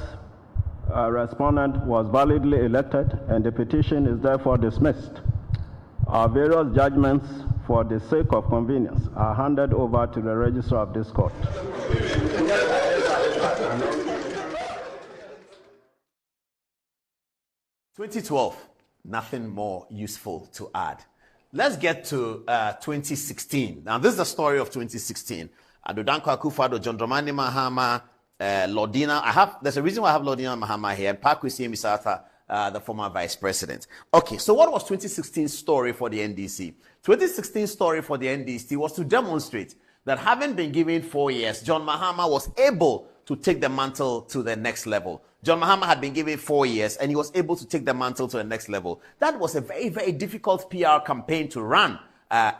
respondent was validly elected and the petition is therefore dismissed. Our various judgments, for the sake of convenience, are handed over to the registrar of this court. 2012, nothing more useful to add. Let's get to 2016. Now, this is the story of 2016. Adodankwa Akufo-Addo, John Dramani Mahama, Lordina. There's a reason why I have Lordina Mahama here, and Pakwesi Misata, the former vice president. Okay, so what was 2016 story for the NDC? 2016 story for the NDC was to demonstrate that having been given 4 years, John Mahama was able to take the mantle to the next level. John Mahama had been given 4 years and he was able to take the mantle to the next level. That was a very, very difficult PR campaign to run,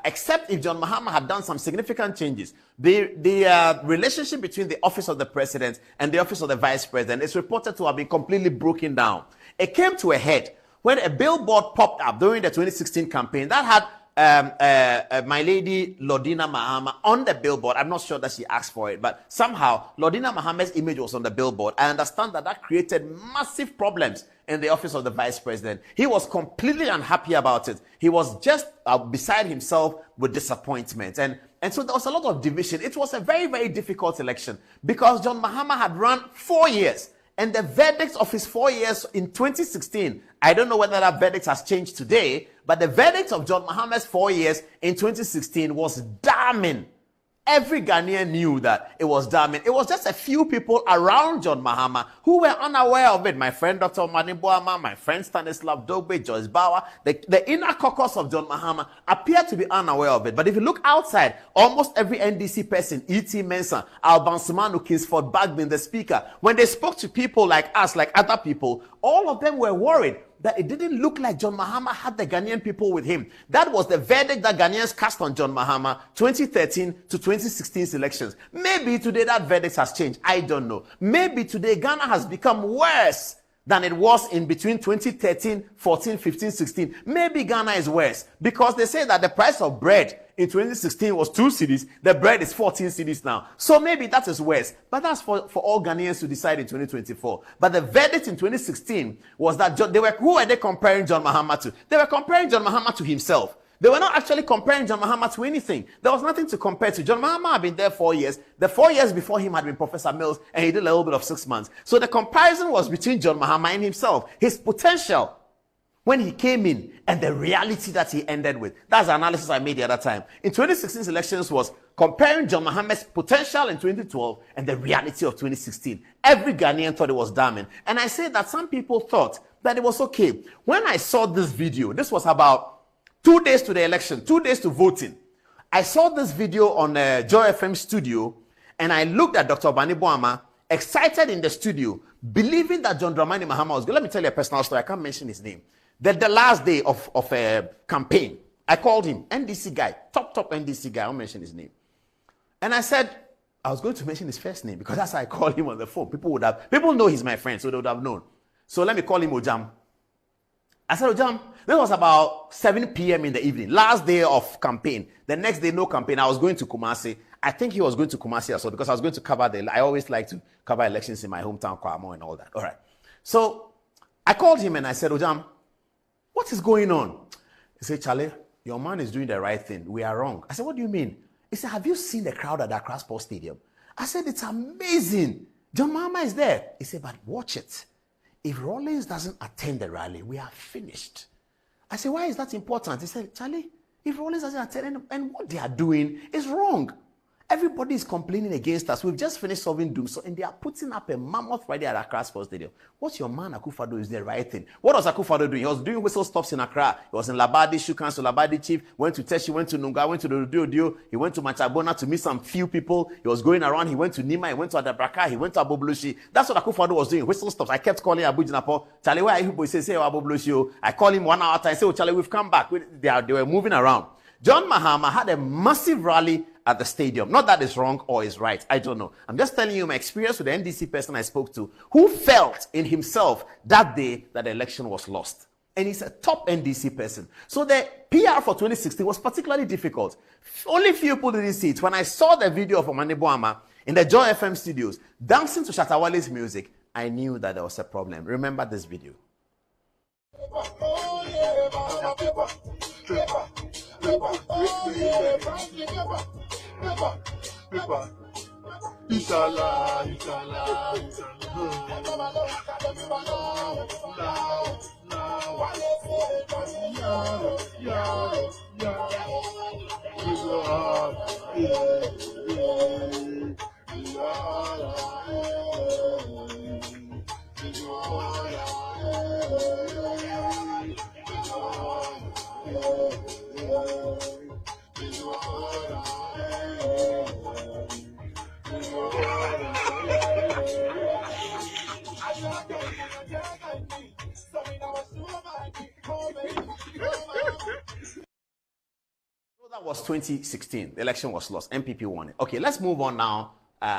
except if John Mahama had done some significant changes. The relationship between the office of the president and the office of the vice president is reported to have been completely broken down. It came to a head when a billboard popped up during the 2016 campaign that had my lady Lordina Mahama on the billboard. I'm not sure that she asked for it, but somehow Lordina Mahama's image was on the billboard. I understand that created massive problems in the office of the vice president. He was completely unhappy about it. He was just beside himself with disappointment. And so there was a lot of division. It was a very, very difficult election because John Mahama had run 4 years. And the verdict of his 4 years in 2016, I don't know whether that verdict has changed today, but the verdict of John Mahama's 4 years in 2016 was damning. Every Ghanaian knew that it was damning. It was just a few people around John Mahama who were unaware of it. My friend Dr. Mani Boama, my friend Stanislav Dogbe, Joyce Bauer, the inner caucus of John Mahama appeared to be unaware of it. But if you look outside, almost every NDC person, E.T. Mensah, Alban Sumanu, Kingsford Bagbin, the speaker, when they spoke to people like us, like other people, all of them were worried that it didn't look like John Mahama had the Ghanaian people with him. That was the verdict that Ghanaians cast on John Mahama 2013 to 2016 elections. Maybe today that verdict has changed. I don't know. Maybe today Ghana has become worse than it was in between 2013, 14, 15, 16. Maybe Ghana is worse because they say that the price of bread in 2016 was 2 cedis. The bread is 14 cedis now. So maybe that is worse. But that's for all Ghanaians to decide in 2024. But the verdict in 2016 was that who were they comparing John Mahama to? They were comparing John Mahama to himself. They were not actually comparing John Mahama to anything. There was nothing to compare to. John Mahama had been there 4 years. The 4 years before him had been Professor Mills, and he did a little bit of 6 months. So the comparison was between John Mahama and himself. His potential when he came in and the reality that he ended with. That's the analysis I made the other time. In 2016 elections was comparing John Mahama's potential in 2012 and the reality of 2016. Every Ghanaian thought it was damning. And I say that some people thought that it was okay. When I saw this video, this was about 2 days to the election, 2 days to voting. I saw this video on Joy FM studio, and I looked at Dr. Mani Boama, excited in the studio, believing that John Dramani Mahama was good. Let me tell you a personal story. I can't mention his name. The last day of a campaign, I called him, NDC guy, top NDC guy. I won't mention his name. And I said, I was going to mention his first name because that's how I called him on the phone. People know he's my friend, so they would have known. So let me call him Ojam. I said, Ojam, this was about 7 p.m. in the evening, last day of campaign. The next day, no campaign. I was going to Kumasi. I think he was going to Kumasi as well because I was going to cover I always like to cover elections in my hometown, Kwamo, and all that. All right. So I called him and I said, Ojam, what is going on? He said, Charlie, your man is doing the right thing. We are wrong. I said, what do you mean? He said, have you seen the crowd at Accra Sports Stadium? I said, it's amazing. John Mahama is there. He said, but watch it. If Rawlings doesn't attend the rally, we are finished. I said, why is that important? He said, Charlie, if Rawlings doesn't attend and what they are doing is wrong. Everybody is complaining against us. We've just finished solving doom. So, and they are putting up a mammoth rally at Accra Sports Stadium. What's your man Akufo-Addo is the right thing? What was Akufo-Addo doing? He was doing whistle stops in Accra. He was in Labadi, shook hands to Labadi chief, went to Teshi, went to Nunga, went to Dodio, he went to Machabona to meet some few people. He was going around. He went to Nima, he went to Adabraka, he went to Abobloshi. That's what Akufo-Addo was doing, whistle stops. I kept calling Abu Jinapo. Charlie, where are you? He said, say Abobloshi. I call him 1 hour after. I say, oh, Charlie, we've come back. They were moving around. John Mahama had a massive rally at the stadium. Not that it's wrong or is right. I don't know. I'm just telling you my experience with the NDC person I spoke to who felt in himself that day that the election was lost. And he's a top NDC person. So the PR for 2016 was particularly difficult. Only few people didn't see it. When I saw the video of Mani Boama in the Joy FM studios dancing to Shatta Wale's music, I knew that there was a problem. Remember this video. That was 2016. The election was lost. MPP won it. Okay, let's move on now.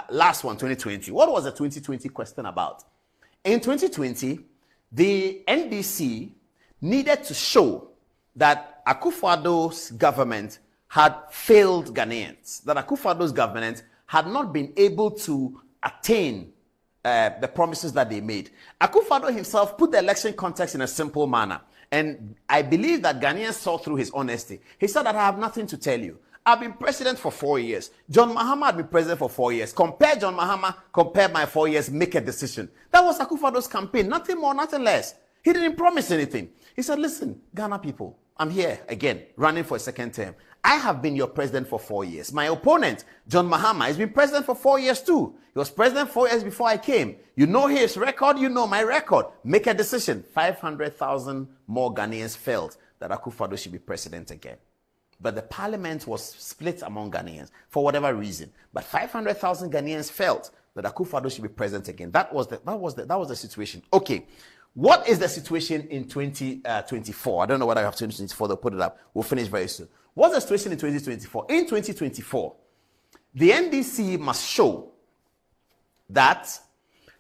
Last one, 2020. What was the 2020 question about? In 2020, the NDC needed to show that Akufo-Addo's government had failed Ghanaians, that Akufo-Addo's government had not been able to attain the promises that they made. Akufo-Addo himself put the election context in a simple manner. And I believe that Ghanaians saw through his honesty. He said that I have nothing to tell you. I've been president for 4 years. John Mahama had been president for 4 years. Compare John Mahama, compare my 4 years, make a decision. That was Akufo-Addo's campaign. Nothing more, nothing less. He didn't promise anything. He said, listen, Ghana people, I'm here again, running for a second term. I have been your president for 4 years. My opponent, John Mahama, has been president for 4 years too. He was president 4 years before I came. You know his record, you know my record. Make a decision. 500,000 more Ghanaians felt that Akufo-Addo should be president again. But the parliament was split among Ghanaians for whatever reason. But 500,000 Ghanaians felt that Akufo-Addo should be president again. That was the situation. Okay. What is the situation in 2024? I don't know whether I have 2024. They'll put it up. We'll finish very soon. What's the situation in 2024? In 2024, the NDC must show that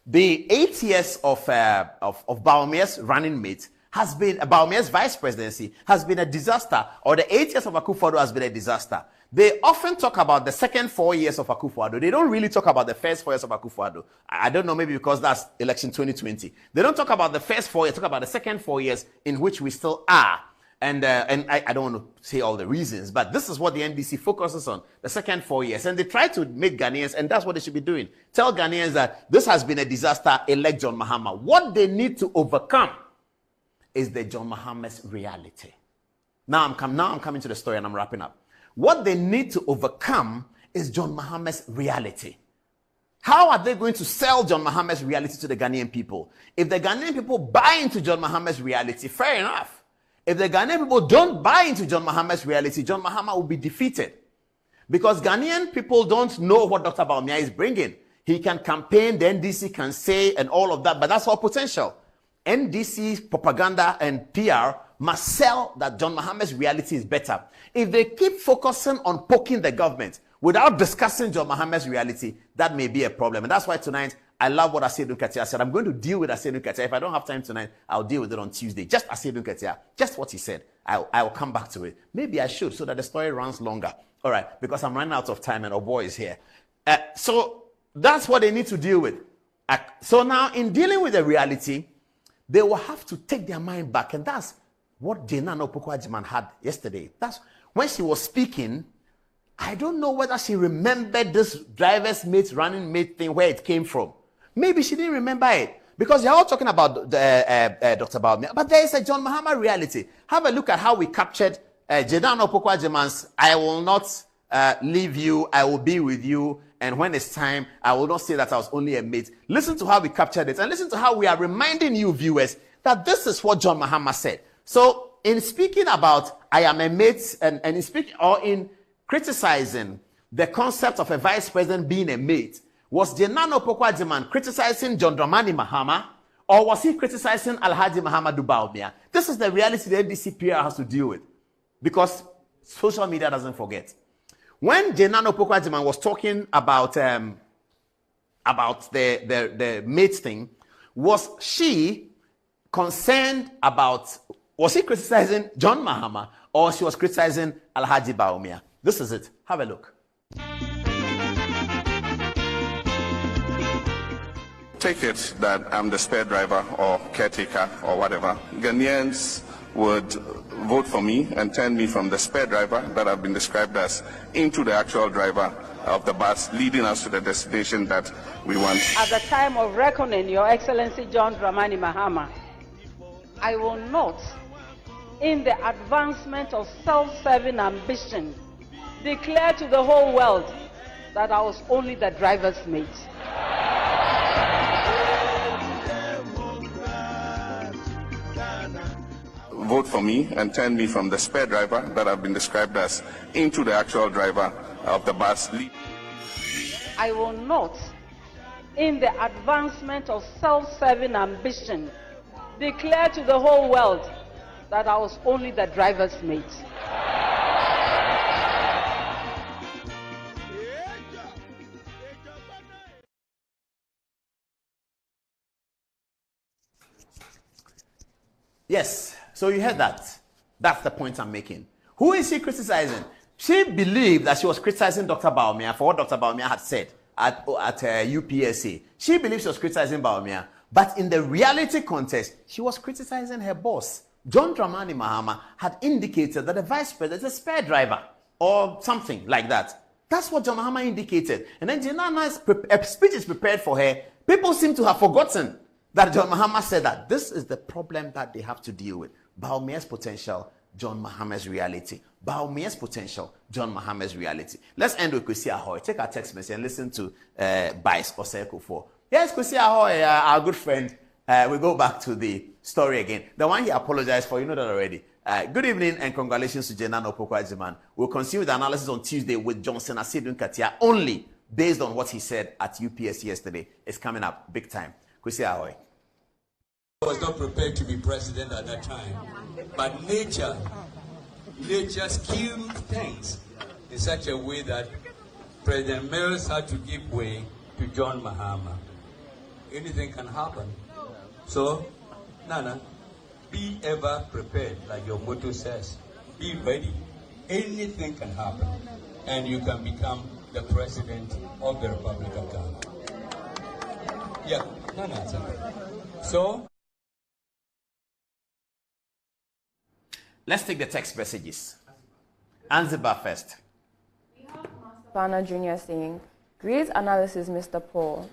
the 8 years of Bawumia's running mate has been, Bawumia's vice presidency has been a disaster, or the 8 years of Akufo-Addo has been a disaster. They often talk about the second 4 years of Akufo-Addo. They don't really talk about the first 4 years of Akufo-Addo. I don't know, maybe because that's election 2020. They don't talk about the first 4 years, talk about the second 4 years in which we still are. And I don't want to say all the reasons, but this is what the NDC focuses on, the second 4 years. And they try to make Ghanaians, and that's what they should be doing. Tell Ghanaians that this has been a disaster, elect John Mahama. What they need to overcome is the John Mahama's reality. Now I'm coming to the story and I'm wrapping up. What they need to overcome is John Mahama's reality. How are they going to sell John Mahama's reality to the Ghanaian people? If the Ghanaian people buy into John Mahama's reality, fair enough. If the Ghanaian people don't buy into John Mahama's reality, John Mahama will be defeated. Because Ghanaian people don't know what Dr. Bawumia is bringing. He can campaign, the NDC can say, and all of that, but that's all potential. NDC's propaganda and PR must sell that John Mahama's reality is better. If they keep focusing on poking the government without discussing John Mahama's reality, that may be a problem. And that's why tonight, I love what Asiedu Nketia said. I'm going to deal with Asiedu Nketia. If I don't have time tonight, I'll deal with it on Tuesday. Just Asiedu Nketia. Just what he said. I'll come back to it. Maybe I should, so that the story runs longer. All right, because I'm running out of time and Obo is here. So that's what they need to deal with. So now, in dealing with the reality, they will have to take their mind back. And that's what Jane Nana Opoku-Agyeman had yesterday. That's when she was speaking. I don't know whether she remembered this driver's mate, running mate thing, where it came from. Maybe she didn't remember it. Because you're all talking about Dr. Bawumia. But there is a John Mahama reality. Have a look at how we captured Jane Nana Opoku-Agyeman's I will not leave you, I will be with you, and when it's time, I will not say that I was only a mate. Listen to how we captured it, and listen to how we are reminding you viewers that this is what John Mahama said. So, in speaking about I am a mate, and in speaking, or in criticizing the concept of a vice president being a mate, was Jane Nana Opoku-Agyeman criticizing John Dramani Mahama, or was he criticizing Alhaji Mahamudu Bawumia? This is the reality the NDC PR has to deal with, because social media doesn't forget. When Jane Nana Opoku-Agyeman was talking about the mate thing, was she concerned about, was he criticizing John Mahama, or she was criticizing Alhaji Bawumia? This is it. Have a look. Take it that I'm the spare driver or caretaker or whatever. Ghanaians would vote for me and turn me from the spare driver that I've been described as into the actual driver of the bus, leading us to the destination that we want. At the time of reckoning, Your Excellency John Dramani Mahama, I will not, in the advancement of self-serving ambition, declare to the whole world that I was only the driver's mate. Vote for me and turn me from the spare driver that I've been described as into the actual driver of the bus. I will not, in the advancement of self-serving ambition, declare to the whole world that I was only the driver's mate. Yes, so you heard that. That's the point I'm making. Who is she criticizing? She believed that she was criticizing Dr. Bawumia for what Dr. Bawumia had said at UPSA. She believed she was criticizing Bawumia, but in the reality context, she was criticizing her boss. John Dramani Mahama had indicated that the vice president is a spare driver or something like that. That's what John Mahama indicated. And then Janana's speech is prepared for her. People seem to have forgotten that John Mahama said that this is the problem that they have to deal with. Bawumia's potential, John Mahama's reality. Bawumia's potential, John Mahama's reality. Let's end with Kwesi Ahoy. Take our text message and listen to Bice Oseko for. Yes, Kwesi Ahoy, our good friend. We go back to the story again. The one he apologized for, you know that already. Good evening and congratulations to Jenan Opoku-Agyeman. We'll continue the analysis on Tuesday with Johnson Asedun Katia only based on what he said at UPS yesterday. It's coming up big time. Kwesi Ahoy. I was not prepared to be president at that time, but nature skewed things in such a way that President Mills had to give way to John Mahama. Anything can happen. So, Nana, be ever prepared, like your motto says. Be ready. Anything can happen, and you can become the president of the Republic of Ghana. Yeah, Nana. So. Let's take the text messages. Anzibar first. Planner Jr. saying, great analysis, Mr. Paul.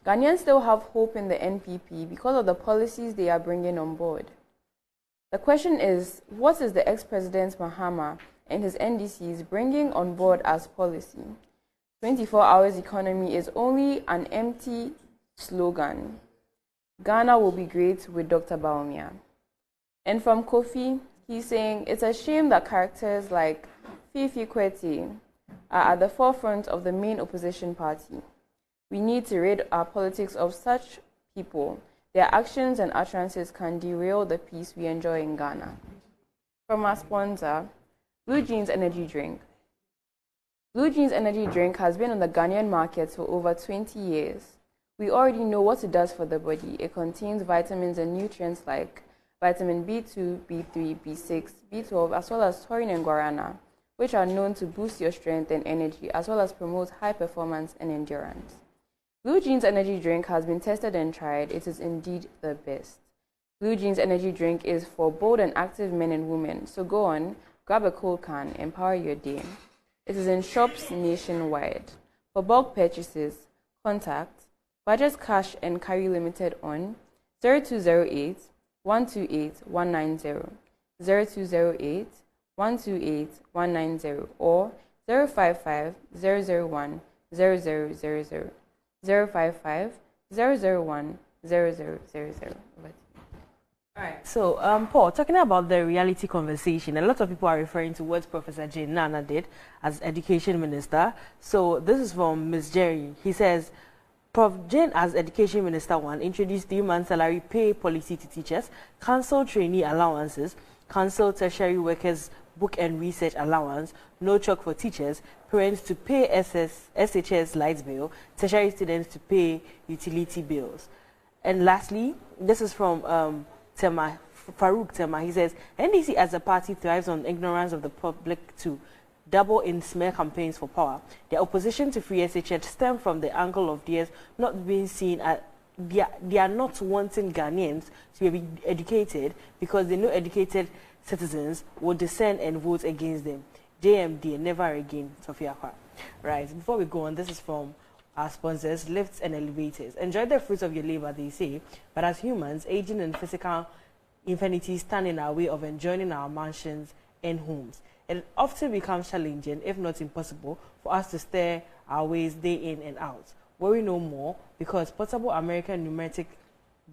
Ghanaians still have hope in the NPP because of the policies they are bringing on board. The question is, what is the ex-president Mahama and his NDCs bringing on board as policy? 24 hours economy is only an empty slogan. Ghana will be great with Dr. Bawumia. And from Kofi, he's saying, it's a shame that characters like Fifi Kweti are at the forefront of the main opposition party. We need to rid our politics of such people. Their actions and utterances can derail the peace we enjoy in Ghana. From our sponsor, Blue Jeans Energy Drink. Blue Jeans Energy Drink has been on the Ghanaian market for over 20 years. We already know what it does for the body. It contains vitamins and nutrients like vitamin B2, B3, B6, B12, as well as taurine and guarana, which are known to boost your strength and energy, as well as promote high performance and endurance. Blue Jeans Energy Drink has been tested and tried. It is indeed the best. Blue Jeans Energy Drink is for bold and active men and women. So go on, grab a cold can, empower your day. It is in shops nationwide. For bulk purchases, contact Budget Cash and Carry Limited on 0208 128 190, 0208 128 190, or 055 001 0000, 055 001 0000. Alright, so Paul, talking about the reality conversation, a lot of people are referring to what Professor Jane Nana did as Education Minister. So this is from Ms. Jerry. He says, Prof. Jane, as Education Minister 1, introduced 3-month salary pay policy to teachers, cancelled trainee allowances, cancelled tertiary workers book and research allowance, no chalk for teachers, parents to pay SHS light bill, tertiary students to pay utility bills. And lastly, this is from Farouk Tema. He says, NDC as a party thrives on ignorance of the public to double in smear campaigns for power. Their opposition to free SHS stem from the angle of theirs not being seen as they are not wanting Ghanaians to be educated because they know educated citizens will descend and vote against them. JMD, never again, Sophia Kwa. Right, before we go on, this is from our sponsors, Lifts and Elevators. Enjoy the fruits of your labor, they say, but as humans, aging and physical infinities stand in our way of enjoying our mansions and homes. It often becomes challenging, if not impossible, for us to steer our ways day in and out. Worry no more, because portable American pneumatic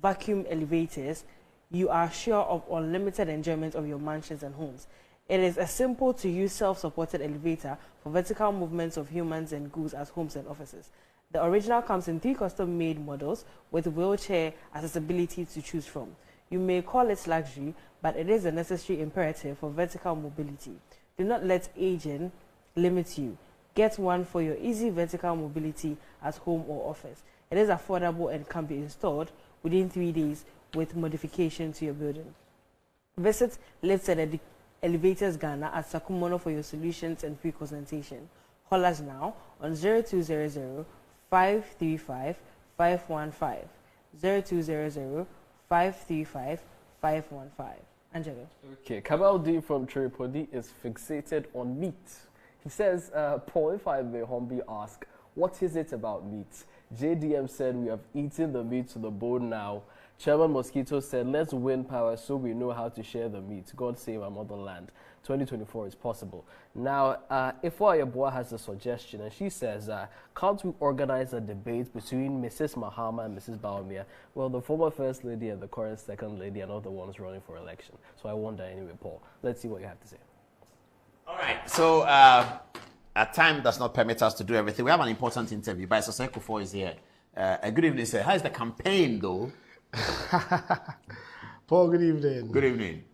vacuum elevators, you are sure of unlimited enjoyment of your mansions and homes. It is a simple-to-use self-supported elevator for vertical movements of humans and goods at homes and offices. The original comes in 3 custom-made models with wheelchair accessibility to choose from. You may call it luxury, but it is a necessary imperative for vertical mobility. Do not let aging limit you. Get one for your easy vertical mobility at home or office. It is affordable and can be installed within 3 days with modification to your building. Visit Lifts and Elevators Ghana at Sakumono for your solutions and free consultation. Call us now on 0200 535 515. 0200 535 515. Angelo. Okay, Kabaldeen from Tripodi is fixated on meat. He says, Paul, if I may humbly ask, what is it about meat? JDM said we have eaten the meat to the bone now. Chairman Mosquito said, let's win power so we know how to share the meat. God save our motherland. 2024 is possible. Now, Ifwa Yeboah has a suggestion, and she says, can't we organize a debate between Mrs. Mahama and Mrs. Bawumia? Well, the former First Lady and the current Second Lady are not the ones running for election. So I wonder anyway, Paul. Let's see what you have to say. All right. So, our time does not permit us to do everything. We have an important interview. By Sosai Kufuor is here. Good evening, sir. How is the campaign, though? Paul, good evening. Good evening.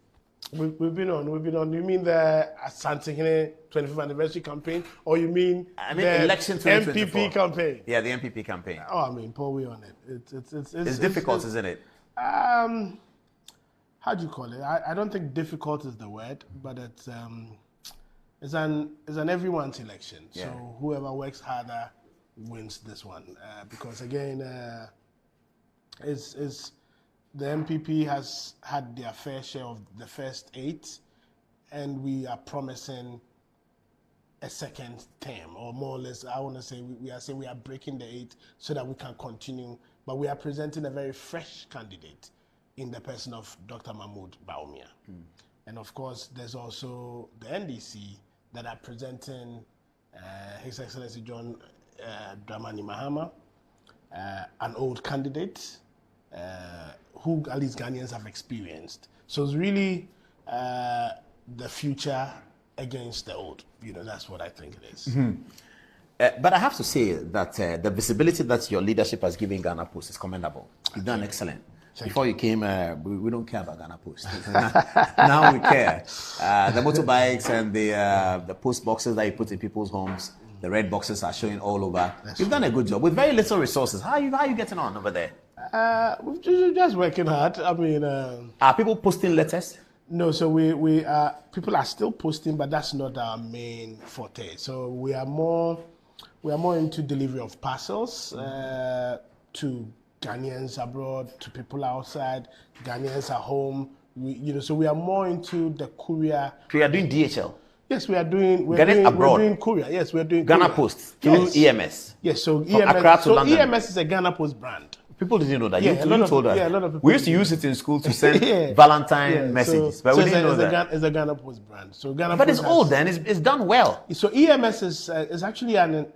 We've been on. You mean the Asante 25th anniversary campaign, or you mean the election 2024 MPP campaign? Yeah, the MPP campaign. Oh, I mean, Paul, we're on it. It's difficult, isn't it? How do you call it? I don't think difficult is the word, but it's an everyone's election. Yeah. So whoever works harder wins this one. Because again, the MPP has had their fair share of the first 8, and we are promising a second term, or more or less. I want to say we are breaking the 8 so that we can continue. But we are presenting a very fresh candidate in the person of Dr. Mahmoud Bawumia. And of course, there's also the NDC that are presenting His Excellency John Dramani Mahama, an old candidate who at least Ghanaians have experienced. So it's really the future against the old. That's what I think it is. But I have to say that the visibility that your leadership has given Ghana Post is commendable. You've done excellent. Before you came, we don't care about Ghana Post. Now we care. The motorbikes and the post boxes that you put in people's homes, the red boxes are showing all over. You've done a good job with very little resources. How are you getting on over there? We're just working hard. I mean, are people posting letters? No, so people are still posting, but that's not our main forte. So we are more into delivery of parcels to Ghanaians abroad, to people outside, Ghanaians at home. So we are more into the courier. So you are doing DHL? Yes, we are doing. We're doing courier. Yes, we're doing Ghana courier. Post through EMS. Yes, so From Accra to London. EMS is a Ghana Post brand. People didn't know that. Yeah, You told us. Yeah, a lot of people. We used to use it in school to send Valentine messages, but we didn't know that. It's a Ghana Post brand. So Ghana but Post it's old then. It's done well. So EMS is actually an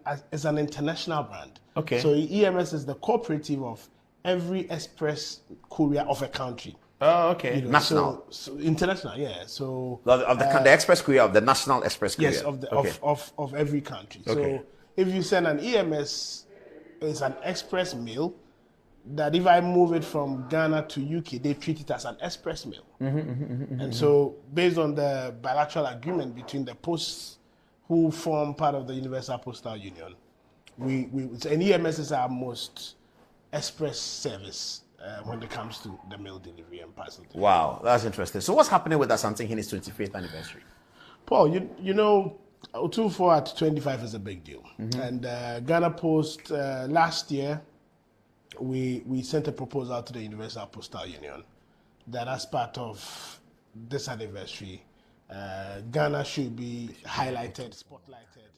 international brand. Okay. So EMS is the cooperative of every express courier of a country. Oh, okay. National. So international, yeah. So of the express courier of the national express courier. Yes, of every country. Okay. So if you send an EMS, it's an express mail. That if I move it from Ghana to UK, they treat it as an express mail. And so, based on the bilateral agreement between the posts who form part of the Universal Postal Union, and EMS is our most express service when it comes to the mail delivery and parcel delivery. Wow, that's interesting. So, what's happening with Asante Hini's 25th anniversary? Paul, you know, 24 at 25 is a big deal. And Ghana Post last year, we sent a proposal to the Universal Postal Union that as part of this anniversary, Ghana should be highlighted, spotlighted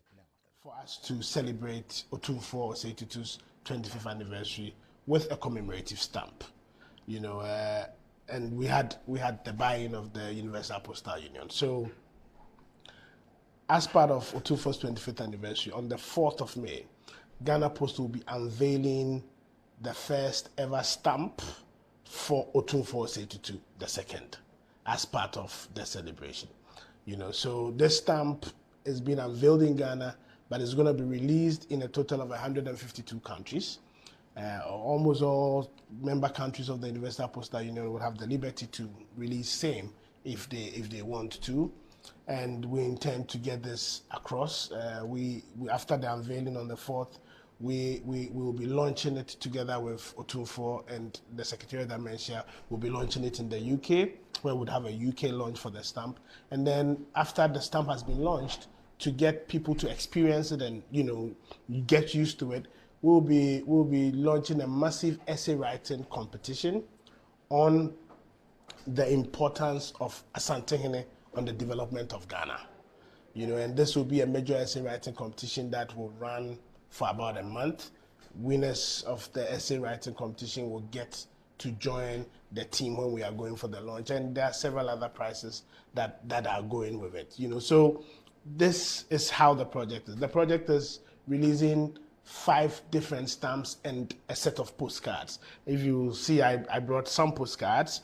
for us to celebrate Otumfuo Osei Tutu's 25th anniversary with a commemorative stamp. and we had the buy-in of the Universal Postal Union. So, as part of Otumfuo's 25th anniversary, on the 4th of May, Ghana Post will be unveiling the first ever stamp for Otumfuo Osei Tutu II as part of the celebration. So this stamp is being unveiled in Ghana, but it's going to be released in a total of 152 countries. Almost all member countries of the Universal Postal Union will have the liberty to release same if they want to, and we intend to get this across. We after the unveiling on the 4th, we will be launching it together with Otumfuo, and the Secretariat that mentioned will be launching it in the UK, where we'll have a UK launch for the stamp. And then after the stamp has been launched, to get people to experience it and get used to it, we'll be launching a massive essay writing competition on the importance of Asantehene on the development of Ghana. And this will be a major essay writing competition that will run for about a month. Winners of the essay writing competition will get to join the team when we are going for the launch, and there are several other prizes that are going with it. So this is how the project is. The project is releasing 5 different stamps and a set of postcards. If you see, I brought some postcards.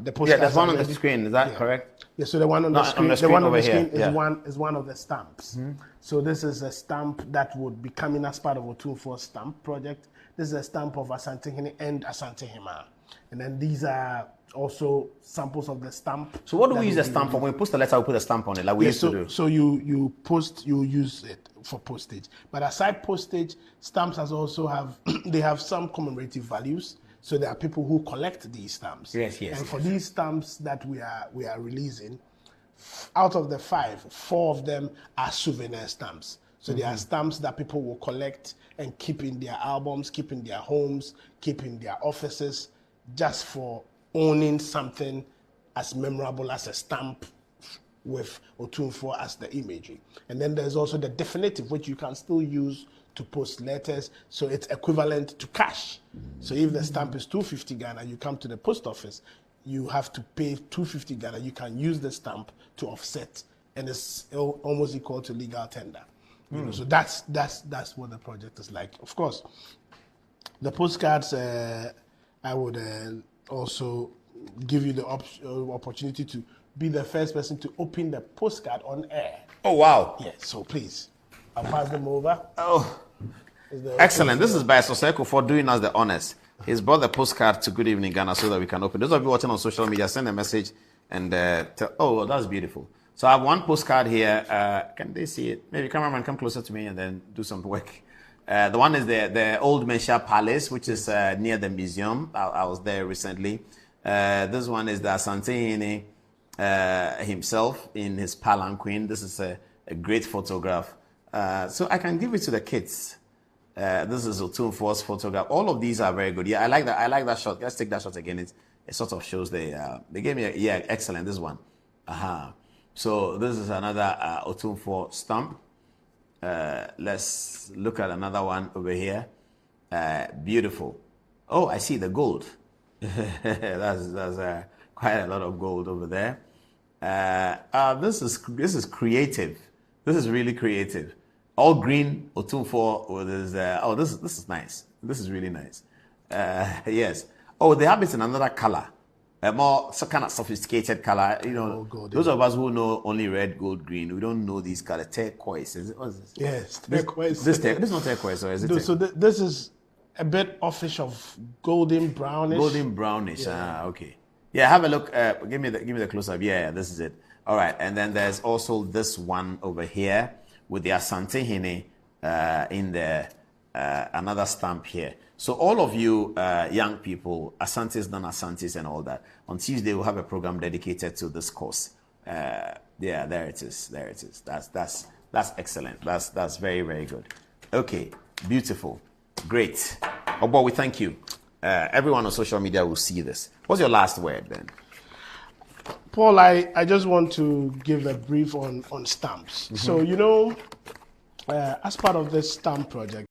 The postcards there's one on the screen. Is that correct? Yeah. So the one on the screen, is one of the stamps. So this is a stamp that would be coming as part of Otumfuo's stamp project. This is a stamp of Asantehene and Asantehema, and then these are also samples of the stamp. So what do we use the stamp for? When we post a letter, we put a stamp on it, like we used to do. So you use it for postage. But aside postage, stamps they have some commemorative values. So there are people who collect these stamps. Yes. And for these stamps that we are releasing, out of the 5, 4 of them are souvenir stamps. So they are stamps that people will collect and keep in their albums, keep in their homes, keep in their offices, just for owning something as memorable as a stamp with Otumfuo as the imagery. And then there's also the definitive, which you can still use to post letters, so it's equivalent to cash. So if the stamp is 250 Ghana, you come to the post office, you have to pay 250 Ghana, you can use the stamp to offset, and it's almost equal to legal tender. So that's what the project is like. Of course, the postcards, I would also give you the opportunity to be the first person to open the postcard on air. Oh, wow. Yes, so please, I'll pass them over. Oh, excellent. This is by Soseko for doing us the honors. He's brought the postcard to Good Evening Ghana so that we can open. Those of you watching on social media, send a message and tell, oh, that's beautiful. So I have one postcard here. Can they see it? Maybe cameraman, come closer to me and then do some work. The one is the Old Mensah Palace, which is near the museum. I was there recently. This one is the Asantehene himself in his palanquin. This is a great photograph. So I can give it to the kids. This is Otumfuo's photograph. All of these are very good. Yeah, I like that. I like that shot. Let's take that shot again. It sort of shows they gave me excellent. This one. So this is another Otumfuo stamp. Let's look at another one over here. Beautiful. Oh, I see the gold. that's quite a lot of gold over there. This is creative. This is really creative. All green Otumfuo with his, oh, this is nice. This is really nice. Yes. Oh, they have it in another color. A more kind of sophisticated color. Those of us who know only red, gold, green, we don't know these colors. Turquoise. What is this? Yes, turquoise. This is not turquoise, or is it? So this is a bit offish of golden brownish. Golden brownish. Okay. Yeah, have a look. Give me the close up. Yeah, this is it. All right, and then there's also this one over here with the Asantehene in the another stamp here. So all of you young people, Asantes, non-Asantes, and all that, on Tuesday we'll have a program dedicated to this course. Yeah, there it is. There it is. That's excellent. That's very, very good. Okay, beautiful, great. Obo, we thank you. Everyone on social media will see this. What's your last word then? Paul, I just want to give a brief on stamps. So, as part of this stamp project,